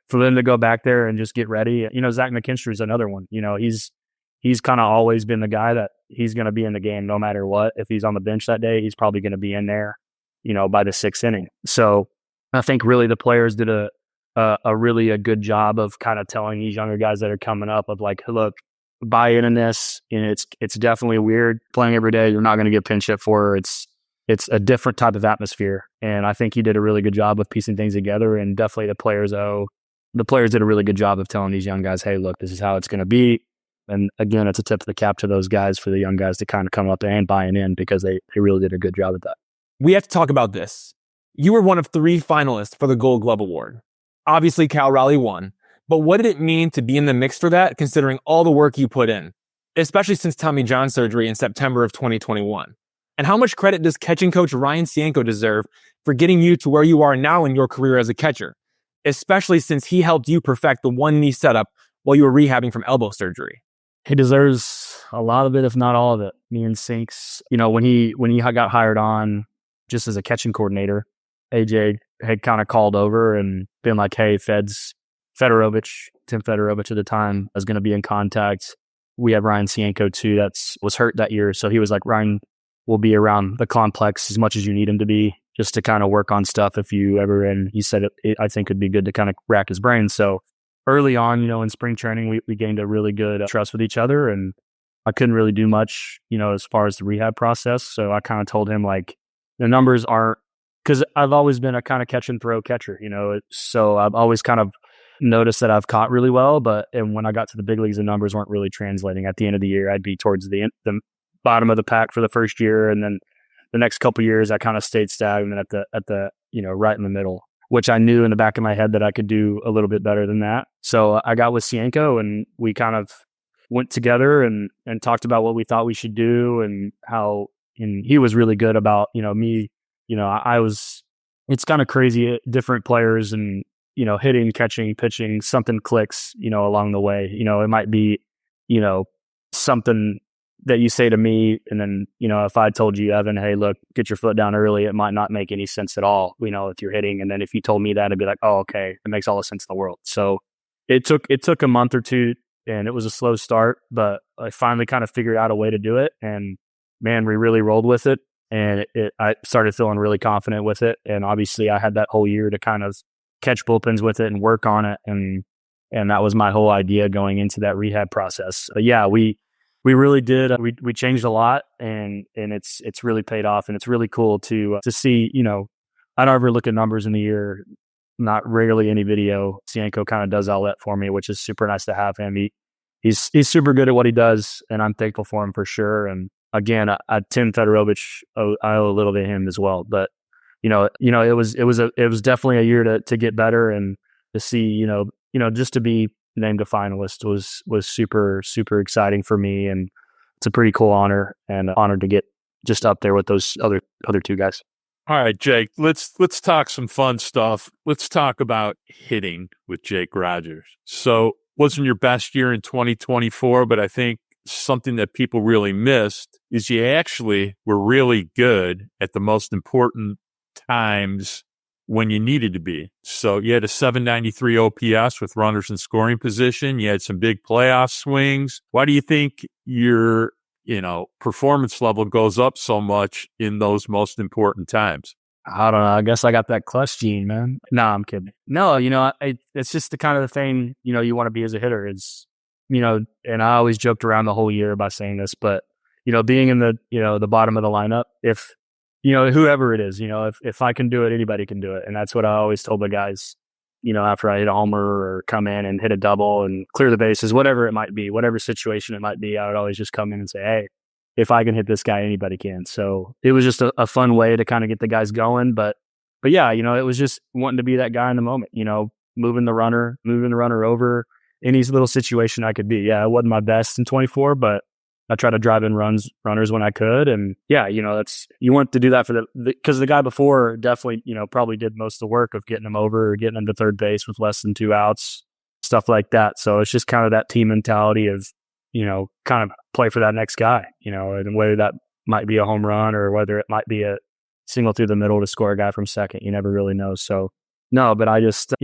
for them to go back there and just get ready. Zach McKinstry is another one. He's kind of always been the guy that he's going to be in the game no matter what. If he's on the bench that day, he's probably going to be in there, by the sixth inning. So I think really the players did a really a good job of kind of telling these younger guys that are coming up of like, look, buy in this. And it's definitely weird playing every day. You're not going to get pinch hit for. It's a different type of atmosphere. And I think he did a really good job of piecing things together. And definitely the players did a really good job of telling these young guys, hey, look, this is how it's going to be. And again, it's a tip of the cap to those guys for the young guys to kind of come up and buying in, because they really did a good job at that.
We have to talk about this. You were one of 3 finalists for the Gold Glove Award. Obviously, Cal Raleigh won. But what did it mean to be in the mix for that, considering all the work you put in, especially since Tommy John surgery in September of 2021? And how much credit does catching coach Ryan Cienko deserve for getting you to where you are now in your career as a catcher, especially since he helped you perfect the one knee setup while you were rehabbing from elbow surgery?
He deserves a lot of it, if not all of it. Me and Sinks, when he got hired on just as a catching coordinator, AJ had kind of called over and been like, hey, Tim Federovich at the time is going to be in contact. We have Ryan Cienko too, was hurt that year. So he was like, Ryan will be around the complex as much as you need him to be, just to kind of work on stuff if you ever, and he said I think it'd be good to kind of rack his brain. So early on, in spring training, we gained a really good trust with each other, and I couldn't really do much, as far as the rehab process. So I kind of told him like the numbers aren't, because I've always been a kind of catch and throw catcher, so I've always kind of noticed that I've caught really well, and when I got to the big leagues, the numbers weren't really translating. At the end of the year, I'd be towards the bottom of the pack for the first year, and then the next couple of years, I kind of stayed stagnant at the right in the middle, which I knew in the back of my head that I could do a little bit better than that. So I got with Cienko, and we kind of went together and talked about what we thought we should do, and he was really good about, me, it's kind of crazy, different players and, hitting, catching, pitching, something clicks, along the way. It might be, something that you say to me, and then, if I told you, Evan, hey, look, get your foot down early, it might not make any sense at all, if you're hitting. And then if you told me that, I'd be like, oh, okay, it makes all the sense in the world. So it took a month or two, and it was a slow start, but I finally kind of figured out a way to do it. And man, we really rolled with it. And I started feeling really confident with it. And obviously I had that whole year to kind of catch bullpens with it and work on it. And that was my whole idea going into that rehab process. But yeah, we we really did. We changed a lot, and it's really paid off, and it's really cool to see. I don't ever look at numbers in the year, not rarely any video. Cienko kind of does all that for me, which is super nice to have him. He's super good at what he does, and I'm thankful for him for sure. And again, Tim Fedorovich, I owe a little to him as well. But it was definitely a year to get better, and to see just to be named a finalist was super, super exciting for me, and it's a pretty cool honor, and honored to get just up there with those other two guys.
All right, Jake, let's talk some fun stuff. Let's talk about hitting with Jake Rogers. So, wasn't your best year in 2024, but I think something that people really missed is you actually were really good at the most important times when you needed to be. So you had a 793 OPS with runners in scoring position. You had some big playoff swings. Why do you think your, performance level goes up so much in those most important times?
I don't know. I guess I got that clutch gene, man. No, I'm kidding. No, it's just the kind of the thing, you want to be as a hitter is, and I always joked around the whole year by saying this, but, being in the bottom of the lineup, if, whoever it is, if I can do it, anybody can do it. And that's what I always told the guys, after I hit a homer or come in and hit a double and clear the bases, whatever it might be, whatever situation it might be, I would always just come in and say, hey, if I can hit this guy, anybody can. So it was just a fun way to kind of get the guys going. But yeah, it was just wanting to be that guy in the moment, moving the runner over any little situation I could be. Yeah, it wasn't my best in 24, but I tried to drive in runners when I could. And yeah, that's, you want to do that for because the guy before definitely, probably did most of the work of getting him over or getting him to third base with less than 2 outs, stuff like that. So it's just kind of that team mentality of, kind of play for that next guy, and whether that might be a home run or whether it might be a single through the middle to score a guy from second, you never really know. So no, but I just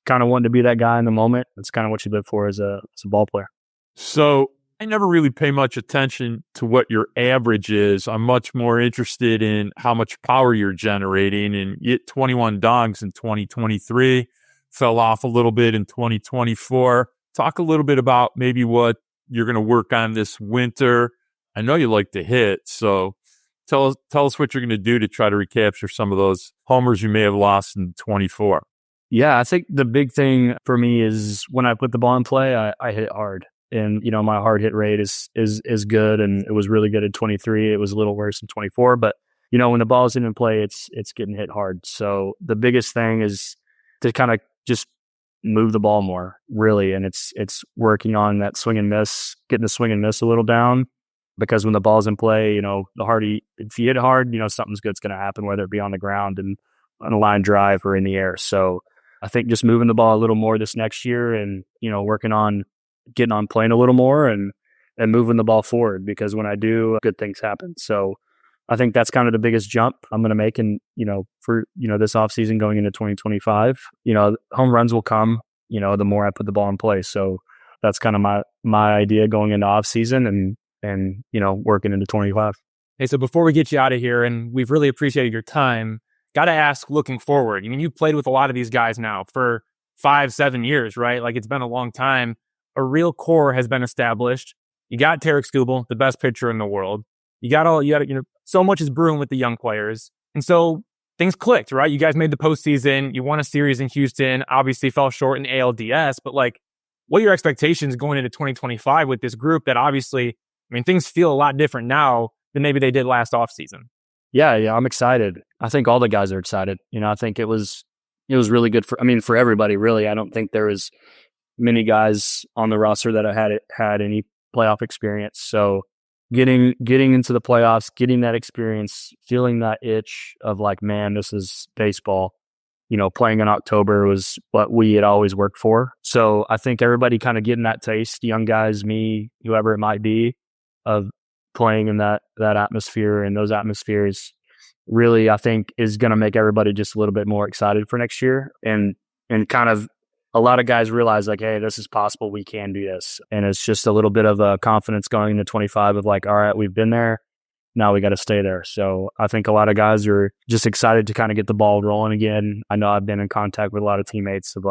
kind of wanted to be that guy in the moment. That's kind of what you live for as a ball player.
So I never really pay much attention to what your average is. I'm much more interested in how much power you're generating. And you hit 21 dongs in 2023, fell off a little bit in 2024. Talk a little bit about maybe what you're going to work on this winter. I know you like to hit, so tell us what you're going to do to try to recapture some of those homers you may have lost in 24.
Yeah, I think the big thing for me is when I put the ball in play, I hit hard. And, my hard hit rate is good, and it was really good in 23. It was a little worse in 24, but, when the ball's in play, it's getting hit hard. So the biggest thing is to kind of just move the ball more, really. And it's working on that swing and miss, getting the swing and miss a little down, because when the ball's in play, if you hit hard, something's good's going to happen, whether it be on the ground and on a line drive or in the air. So I think just moving the ball a little more this next year, and, working on getting on plane a little more and moving the ball forward, because when I do, good things happen. So I think that's kind of the biggest jump I'm going to make in, for, this offseason going into 2025. Home runs will come, the more I put the ball in play. So that's kind of my idea going into offseason and working into 25.
Hey, so before we get you out of here, and we've really appreciated your time, got to ask, looking forward, you've played with a lot of these guys now for 5-7 years, right? Like, it's been a long time. A real core has been established. You got Tarik Skubal, the best pitcher in the world. You got so much is brewing with the young players. And so things clicked, right? You guys made the postseason. You won a series in Houston, obviously fell short in ALDS, but what are your expectations going into 2025 with this group that obviously, things feel a lot different now than maybe they did last offseason?
Yeah, I'm excited. I think all the guys are excited. I think it was really good for everybody, really. I don't think there was many guys on the roster that had any playoff experience. So getting into the playoffs, getting that experience, feeling that itch of man, this is baseball. Playing in October was what we had always worked for. So I think everybody kind of getting that taste, young guys, me, whoever it might be, of playing in that atmosphere, and those atmospheres really, I think, is going to make everybody just a little bit more excited for next year. And kind of a lot of guys realize hey, this is possible. We can do this. And it's just a little bit of a confidence going into 25 of all right, we've been there. Now we got to stay there. So I think a lot of guys are just excited to kind of get the ball rolling again. I know I've been in contact with a lot of teammates of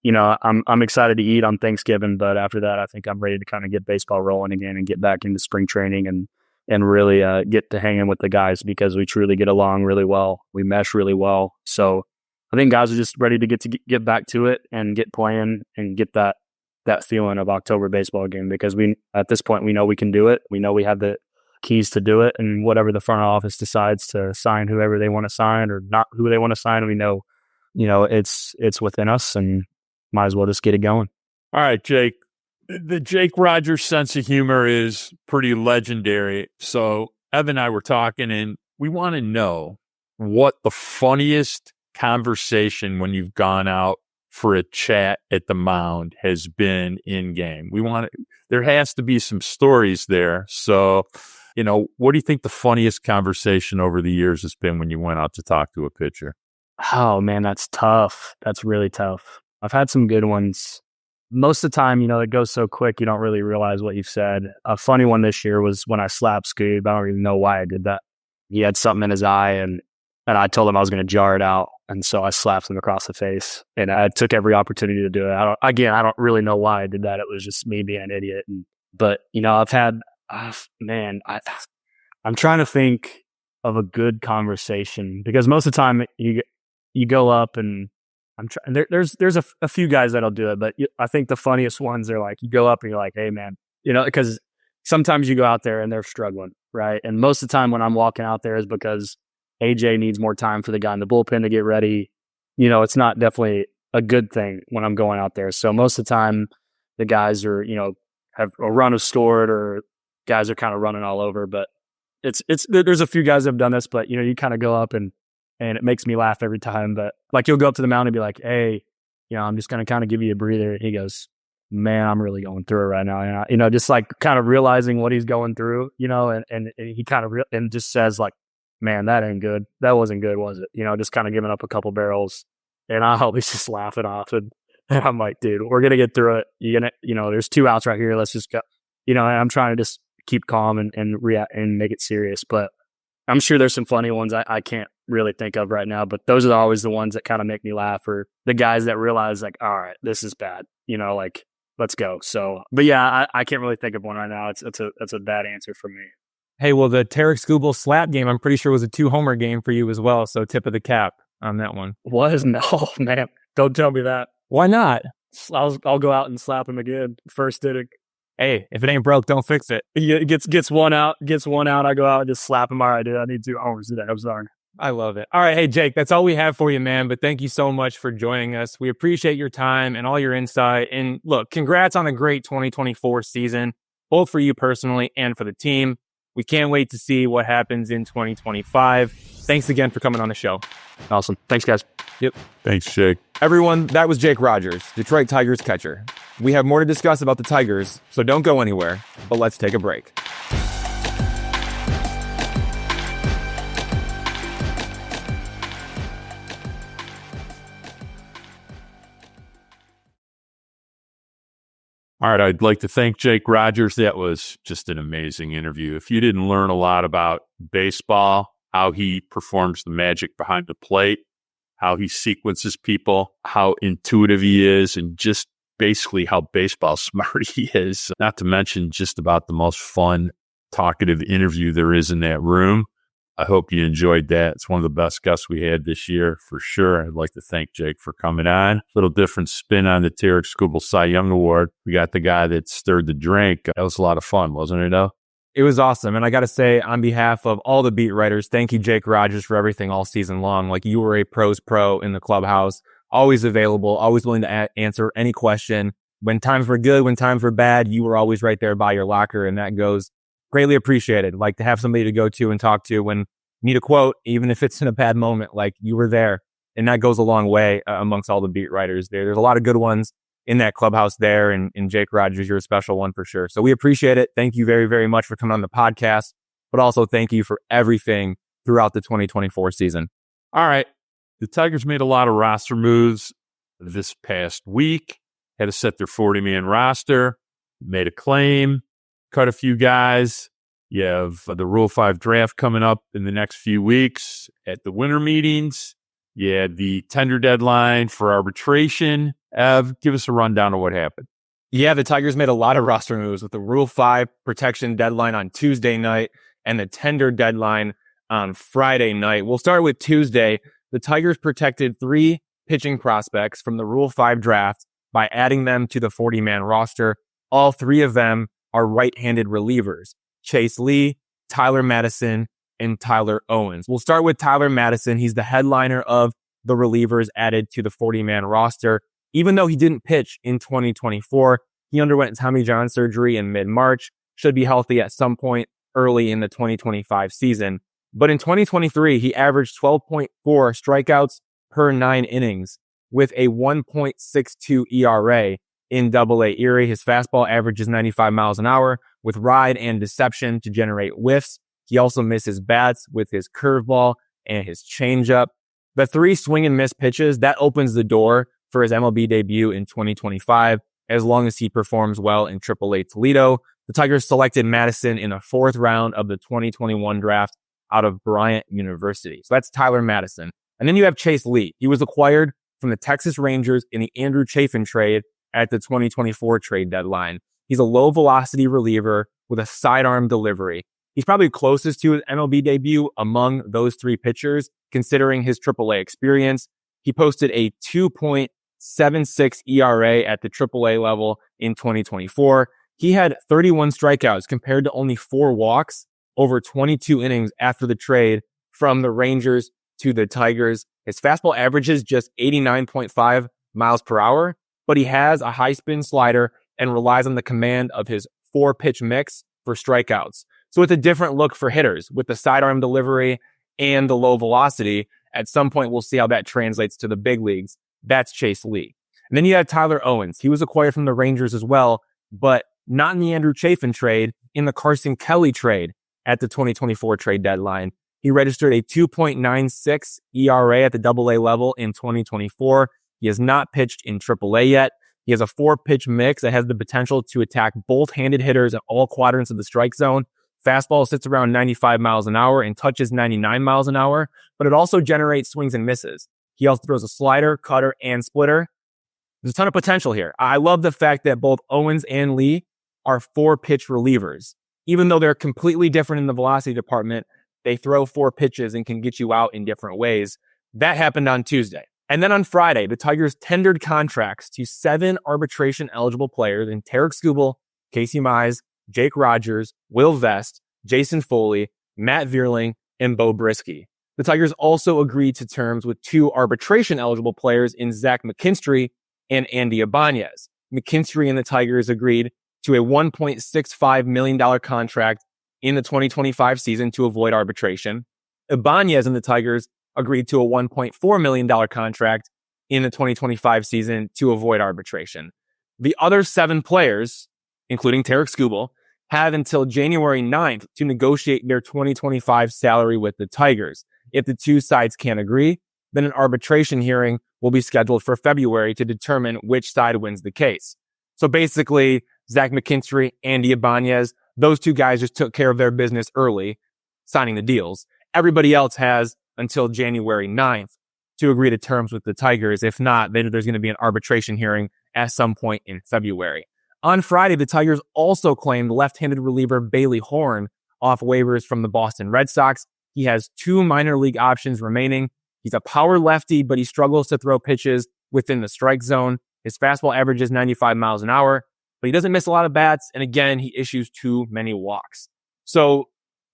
I'm excited to eat on Thanksgiving, but after that, I think I'm ready to kind of get baseball rolling again and get back into spring training and really get to hanging with the guys because we truly get along really well. We mesh really well. So I think guys are just ready to get back to it and get playing and get that feeling of October baseball game because at this point we know we can do it. We know we have the keys to do it, and whatever the front office decides to sign whoever they want to sign or not who they want to sign, we know, it's within us and might as well just get it going.
All right, Jake. The Jake Rogers sense of humor is pretty legendary. So Evan and I were talking, and we want to know what the funniest conversation when you've gone out for a chat at the mound has been in game. There has to be some stories there. So, what do you think the funniest conversation over the years has been when you went out to talk to a pitcher?
Oh man, that's tough. That's really tough. I've had some good ones. Most of the time, it goes so quick, you don't really realize what you've said. A funny one this year was when I slapped Scoob. I don't even know why I did that. He had something in his eye, and I told him I was going to jar it out. And so I slapped him across the face, and I took every opportunity to do it. I don't really know why I did that. It was just me being an idiot. But I've had, I'm trying to think of a good conversation because most of the time you go up and there's a few guys that'll do it, but I think the funniest ones are like you go up and you're like, hey man, because sometimes you go out there and they're struggling, right? And most of the time when I'm walking out there is because AJ needs more time for the guy in the bullpen to get ready. It's not definitely a good thing when I'm going out there. So most of the time the guys are, have a run of stored or guys are kind of running all over, but there's a few guys that have done this, but you kind of go up and it makes me laugh every time. But like you'll go up to the mound and be like, hey, I'm just going to kind of give you a breather. And he goes, man, I'm really going through it right now. And just like kind of realizing what he's going through, and he kind of and just says like, man, that ain't good. That wasn't good, was it? Just kind of giving up a couple barrels. And I always just laughing off. And I'm like, dude, we're going to get through it. There's 2 outs right here. Let's just go. And I'm trying to just keep calm and react and make it serious. But I'm sure there's some funny ones I can't really think of right now. But those are always the ones that kind of make me laugh, or the guys that realize like, all right, this is bad. Like, let's go. So, but yeah, I can't really think of one right now. It's a bad answer for me.
Hey, well, the Tarik Skubal slap game, I'm pretty sure was a 2-homer game for you as well. So tip of the cap on that one.
Was? No, man. Don't tell me that.
Why not?
I'll go out and slap him again. First inning.
Hey, if it ain't broke, don't fix it.
He gets one out. I go out and just slap him. All right, dude, I need 2 homers today. I'm sorry.
I love it. All right. Hey, Jake, that's all we have for you, man. But thank you so much for joining us. We appreciate your time and all your insight. And look, congrats on a great 2024 season, both for you personally and for the team. We can't wait to see what happens in 2025. Thanks again for coming on the show.
Awesome. Thanks, guys.
Yep.
Thanks, Jake.
Everyone, that was Jake Rogers, Detroit Tigers catcher. We have more to discuss about the Tigers, so don't go anywhere, but let's take a break.
All right, I'd like to thank Jake Rogers. That was just an amazing interview. If you didn't learn a lot about baseball, how he performs the magic behind the plate, how he sequences people, how intuitive he is, and just basically how baseball smart he is, not to mention just about the most fun, talkative interview there is in that room. I hope you enjoyed that. It's one of the best guests we had this year, for sure. I'd like to thank Jake for coming on. A little different spin on the Tarik Skubal Cy Young Award. We got the guy that stirred the drink. That was a lot of fun, wasn't it, though?
It was awesome. And I got to say, on behalf of all the beat writers, thank you, Jake Rogers, for everything all season long. Like, you were a pros pro in the clubhouse, always available, always willing to answer any question. When times were good, when times were bad, you were always right there by your locker. And that goes greatly appreciated. Like, to have somebody to go to and talk to when you need a quote, even if it's in a bad moment, like, you were there. And that goes a long way amongst all the beat writers there. There's a lot of good ones in that clubhouse there. And Jake Rogers, you're a special one for sure. So we appreciate it. Thank you very, very much for coming on the podcast, but also thank you for everything throughout the 2024 season.
All right. The Tigers made a lot of roster moves this past week. Had to set their 40-man roster, made a claim, cut a few guys. You have the Rule 5 draft coming up in the next few weeks at the winter meetings. Yeah, the tender deadline for arbitration. Ev, give us a rundown of what happened.
Yeah, the Tigers made a lot of roster moves with the Rule 5 protection deadline on Tuesday night and the tender deadline on Friday night. We'll start with Tuesday. The Tigers protected 3 pitching prospects from the Rule 5 draft by adding them to the 40-man roster. All 3 of them are right-handed relievers: Chase Lee, Tyler Mattison, and Tyler Owens. We'll start with Tyler Mattison. He's the headliner of the relievers added to the 40-man roster. Even though he didn't pitch in 2024, he underwent Tommy John surgery in mid-March, should be healthy at some point early in the 2025 season. But in 2023, he averaged 12.4 strikeouts per 9 innings with a 1.62 ERA in Double-A Erie. His fastball averages 95 miles an hour with ride and deception to generate whiffs. He also misses bats with his curveball and his changeup. The 3 swing and miss pitches, that opens the door for his MLB debut in 2025, as long as he performs well in AAA Toledo. The Tigers selected Mattison in the 4th round of the 2021 draft out of Bryant University. So that's Tyler Mattison. And then you have Chase Lee. He was acquired from the Texas Rangers in the Andrew Chafin trade at the 2024 trade deadline. He's a low-velocity reliever with a sidearm delivery. He's probably closest to his MLB debut among those 3 pitchers, considering his AAA experience. He posted a 2.76 ERA at the AAA level in 2024. He had 31 strikeouts compared to only 4 walks over 22 innings after the trade from the Rangers to the Tigers. His fastball averages just 89.5 miles per hour, but he has a high spin slider and relies on the command of his 4-pitch mix for strikeouts. So it's a different look for hitters with the sidearm delivery and the low velocity. At some point, we'll see how that translates to the big leagues. That's Chase Lee. And then you have Tyler Owens. He was acquired from the Rangers as well, but not in the Andrew Chafin trade, in the Carson Kelly trade at the 2024 trade deadline. He registered a 2.96 ERA at the Double-A level in 2024. He has not pitched in AAA yet. He has a 4-pitch mix that has the potential to attack both-handed hitters at all quadrants of the strike zone. Fastball sits around 95 miles an hour and touches 99 miles an hour, but it also generates swings and misses. He also throws a slider, cutter, and splitter. There's a ton of potential here. I love the fact that both Owens and Lee are 4-pitch relievers. Even though they're completely different in the velocity department, they throw 4 pitches and can get you out in different ways. That happened on Tuesday. And then on Friday, the Tigers tendered contracts to 7 arbitration-eligible players in Tarik Skubal, Casey Mize, Jake Rogers, Will Vest, Jason Foley, Matt Vierling, and Bo Brisky. The Tigers also agreed to terms with 2 arbitration-eligible players in Zach McKinstry and Andy Ibanez. McKinstry and the Tigers agreed to a $1.65 million contract in the 2025 season to avoid arbitration. Ibanez and the Tigers agreed to a $1.4 million contract in the 2025 season to avoid arbitration. The other 7 players, including Tarik Skubal, have until January 9th to negotiate their 2025 salary with the Tigers. If the 2 sides can't agree, then an arbitration hearing will be scheduled for February to determine which side wins the case. So basically, Zach McKinstry, Andy Ibanez, those 2 guys just took care of their business early, signing the deals. Everybody else has until January 9th to agree to terms with the Tigers. If not, then there's going to be an arbitration hearing at some point in February. On Friday, the Tigers also claimed left-handed reliever Bailey Horn off waivers from the Boston Red Sox. He has 2 minor league options remaining. He's a power lefty, but he struggles to throw pitches within the strike zone. His fastball averages 95 miles an hour, but he doesn't miss a lot of bats. And again, he issues too many walks. So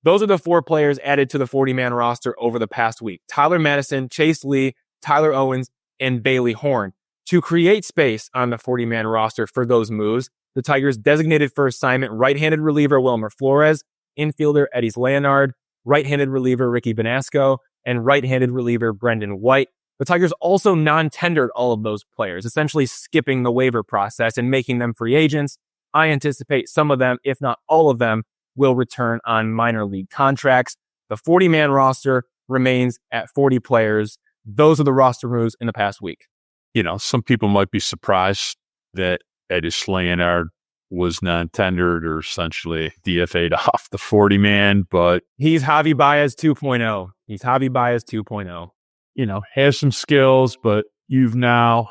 those are the 4 players added to the 40-man roster over the past week: Tyler Mattison, Chase Lee, Tyler Owens, and Bailey Horn. To create space on the 40-man roster for those moves, the Tigers designated for assignment right-handed reliever Wilmer Flores, infielder Eddys Leonard, right-handed reliever Ricky Benasco, and right-handed reliever Brendan White. The Tigers also non-tendered all of those players, essentially skipping the waiver process and making them free agents. I anticipate some of them, if not all of them, will return on minor league contracts. The 40-man roster remains at 40 players. Those are the roster moves in the past week.
You know, some people might be surprised that Eddys Leonard was non-tendered or essentially DFA'd off the 40-man, but
he's Javi Baez 2.0. He's Javi Baez 2.0.
has some skills, but you've now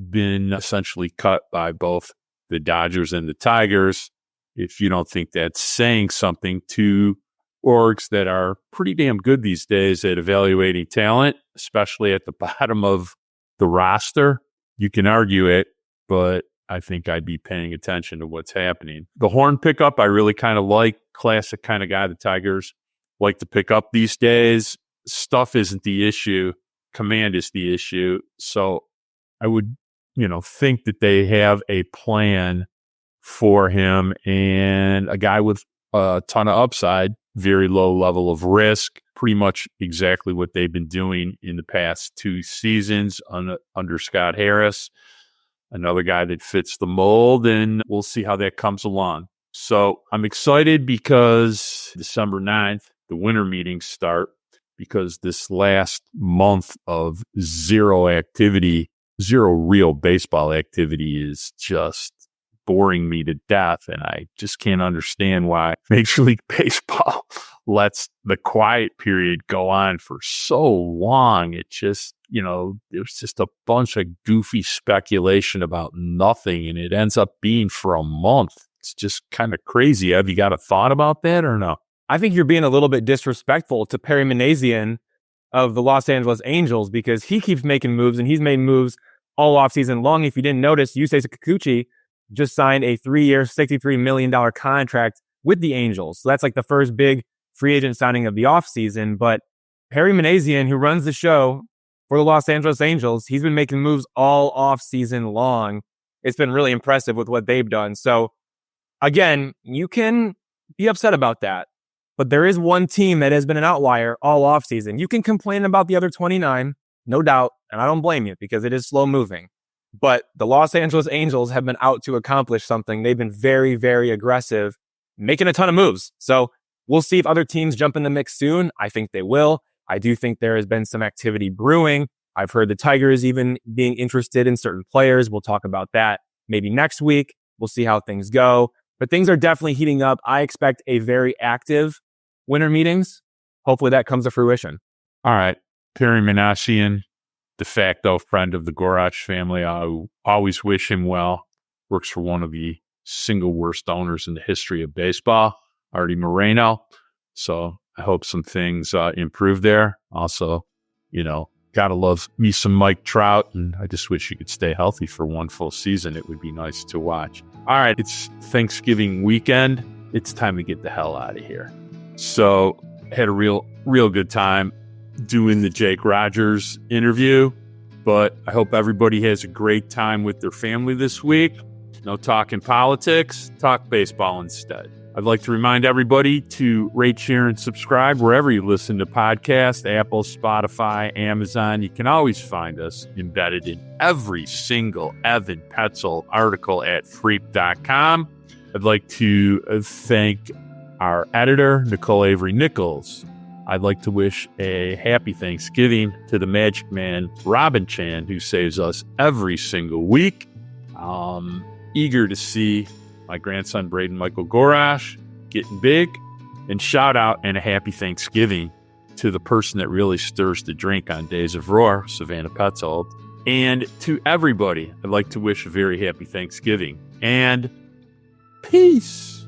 been essentially cut by both the Dodgers and the Tigers. If you don't think that's saying something to orgs that are pretty damn good these days at evaluating talent, especially at the bottom of the roster, you can argue it, but I think I'd be paying attention to what's happening. The Horn pickup, I really kind of like. Classic kind of guy the Tigers like to pick up these days. Stuff isn't the issue. Command is the issue. So I would, think that they have a plan for him, and a guy with a ton of upside, very low level of risk, pretty much exactly what they've been doing in the past 2 seasons under Scott Harris. Another guy that fits the mold, and we'll see how that comes along. So I'm excited because December 9th, the winter meetings start, because this last month of zero real baseball activity is just boring me to death. And I just can't understand why Major League Baseball lets the quiet period go on for so long. It just, there's just a bunch of goofy speculation about nothing, and it ends up being for a month. It's just kind of crazy. Have you got a thought about that or no?
I think you're being a little bit disrespectful to Perry Minasian of the Los Angeles Angels, because he keeps making moves, and he's made moves all offseason long. If you didn't notice, Yusei Kikuchi just signed a 3-year, $63 million contract with the Angels. So that's like the first big free agent signing of the offseason. But Perry Minasian, who runs the show for the Los Angeles Angels, he's been making moves all offseason long. It's been really impressive with what they've done. So again, you can be upset about that, but there is one team that has been an outlier all offseason. You can complain about the other 29, no doubt, and I don't blame you because it is slow moving. But the Los Angeles Angels have been out to accomplish something. They've been very, very aggressive, making a ton of moves. So we'll see if other teams jump in the mix soon. I think they will. I do think there has been some activity brewing. I've heard the Tigers even being interested in certain players. We'll talk about that maybe next week. We'll see how things go. But things are definitely heating up. I expect a very active winter meetings. Hopefully that comes to fruition.
All right. Perry Minasian, de facto friend of the Gorash family. I always wish him well. Works for one of the single worst owners in the history of baseball, Artie Moreno. So I hope some things improve there. Also, gotta love me some Mike Trout, and I just wish he could stay healthy for one full season. It would be nice to watch. All right, it's Thanksgiving weekend. It's time to get the hell out of here. So had a real good time doing the Jake Rogers interview, but I hope everybody has a great time with their family this week. No talking politics, talk baseball instead. I'd like to remind everybody to rate, share, and subscribe wherever you listen to podcasts, Apple, Spotify, Amazon. You can always find us embedded in every single Evan Petzold article at freep.com. I'd like to thank our editor, Nicole Avery Nichols. I'd like to wish a happy Thanksgiving to the magic man, Robin Chan, who saves us every single week. Eager to see my grandson, Braden Michael Gorash, getting big. And shout out and a happy Thanksgiving to the person that really stirs the drink on Days of Roar, Savannah Petzold. And to everybody, I'd like to wish a very happy Thanksgiving and peace.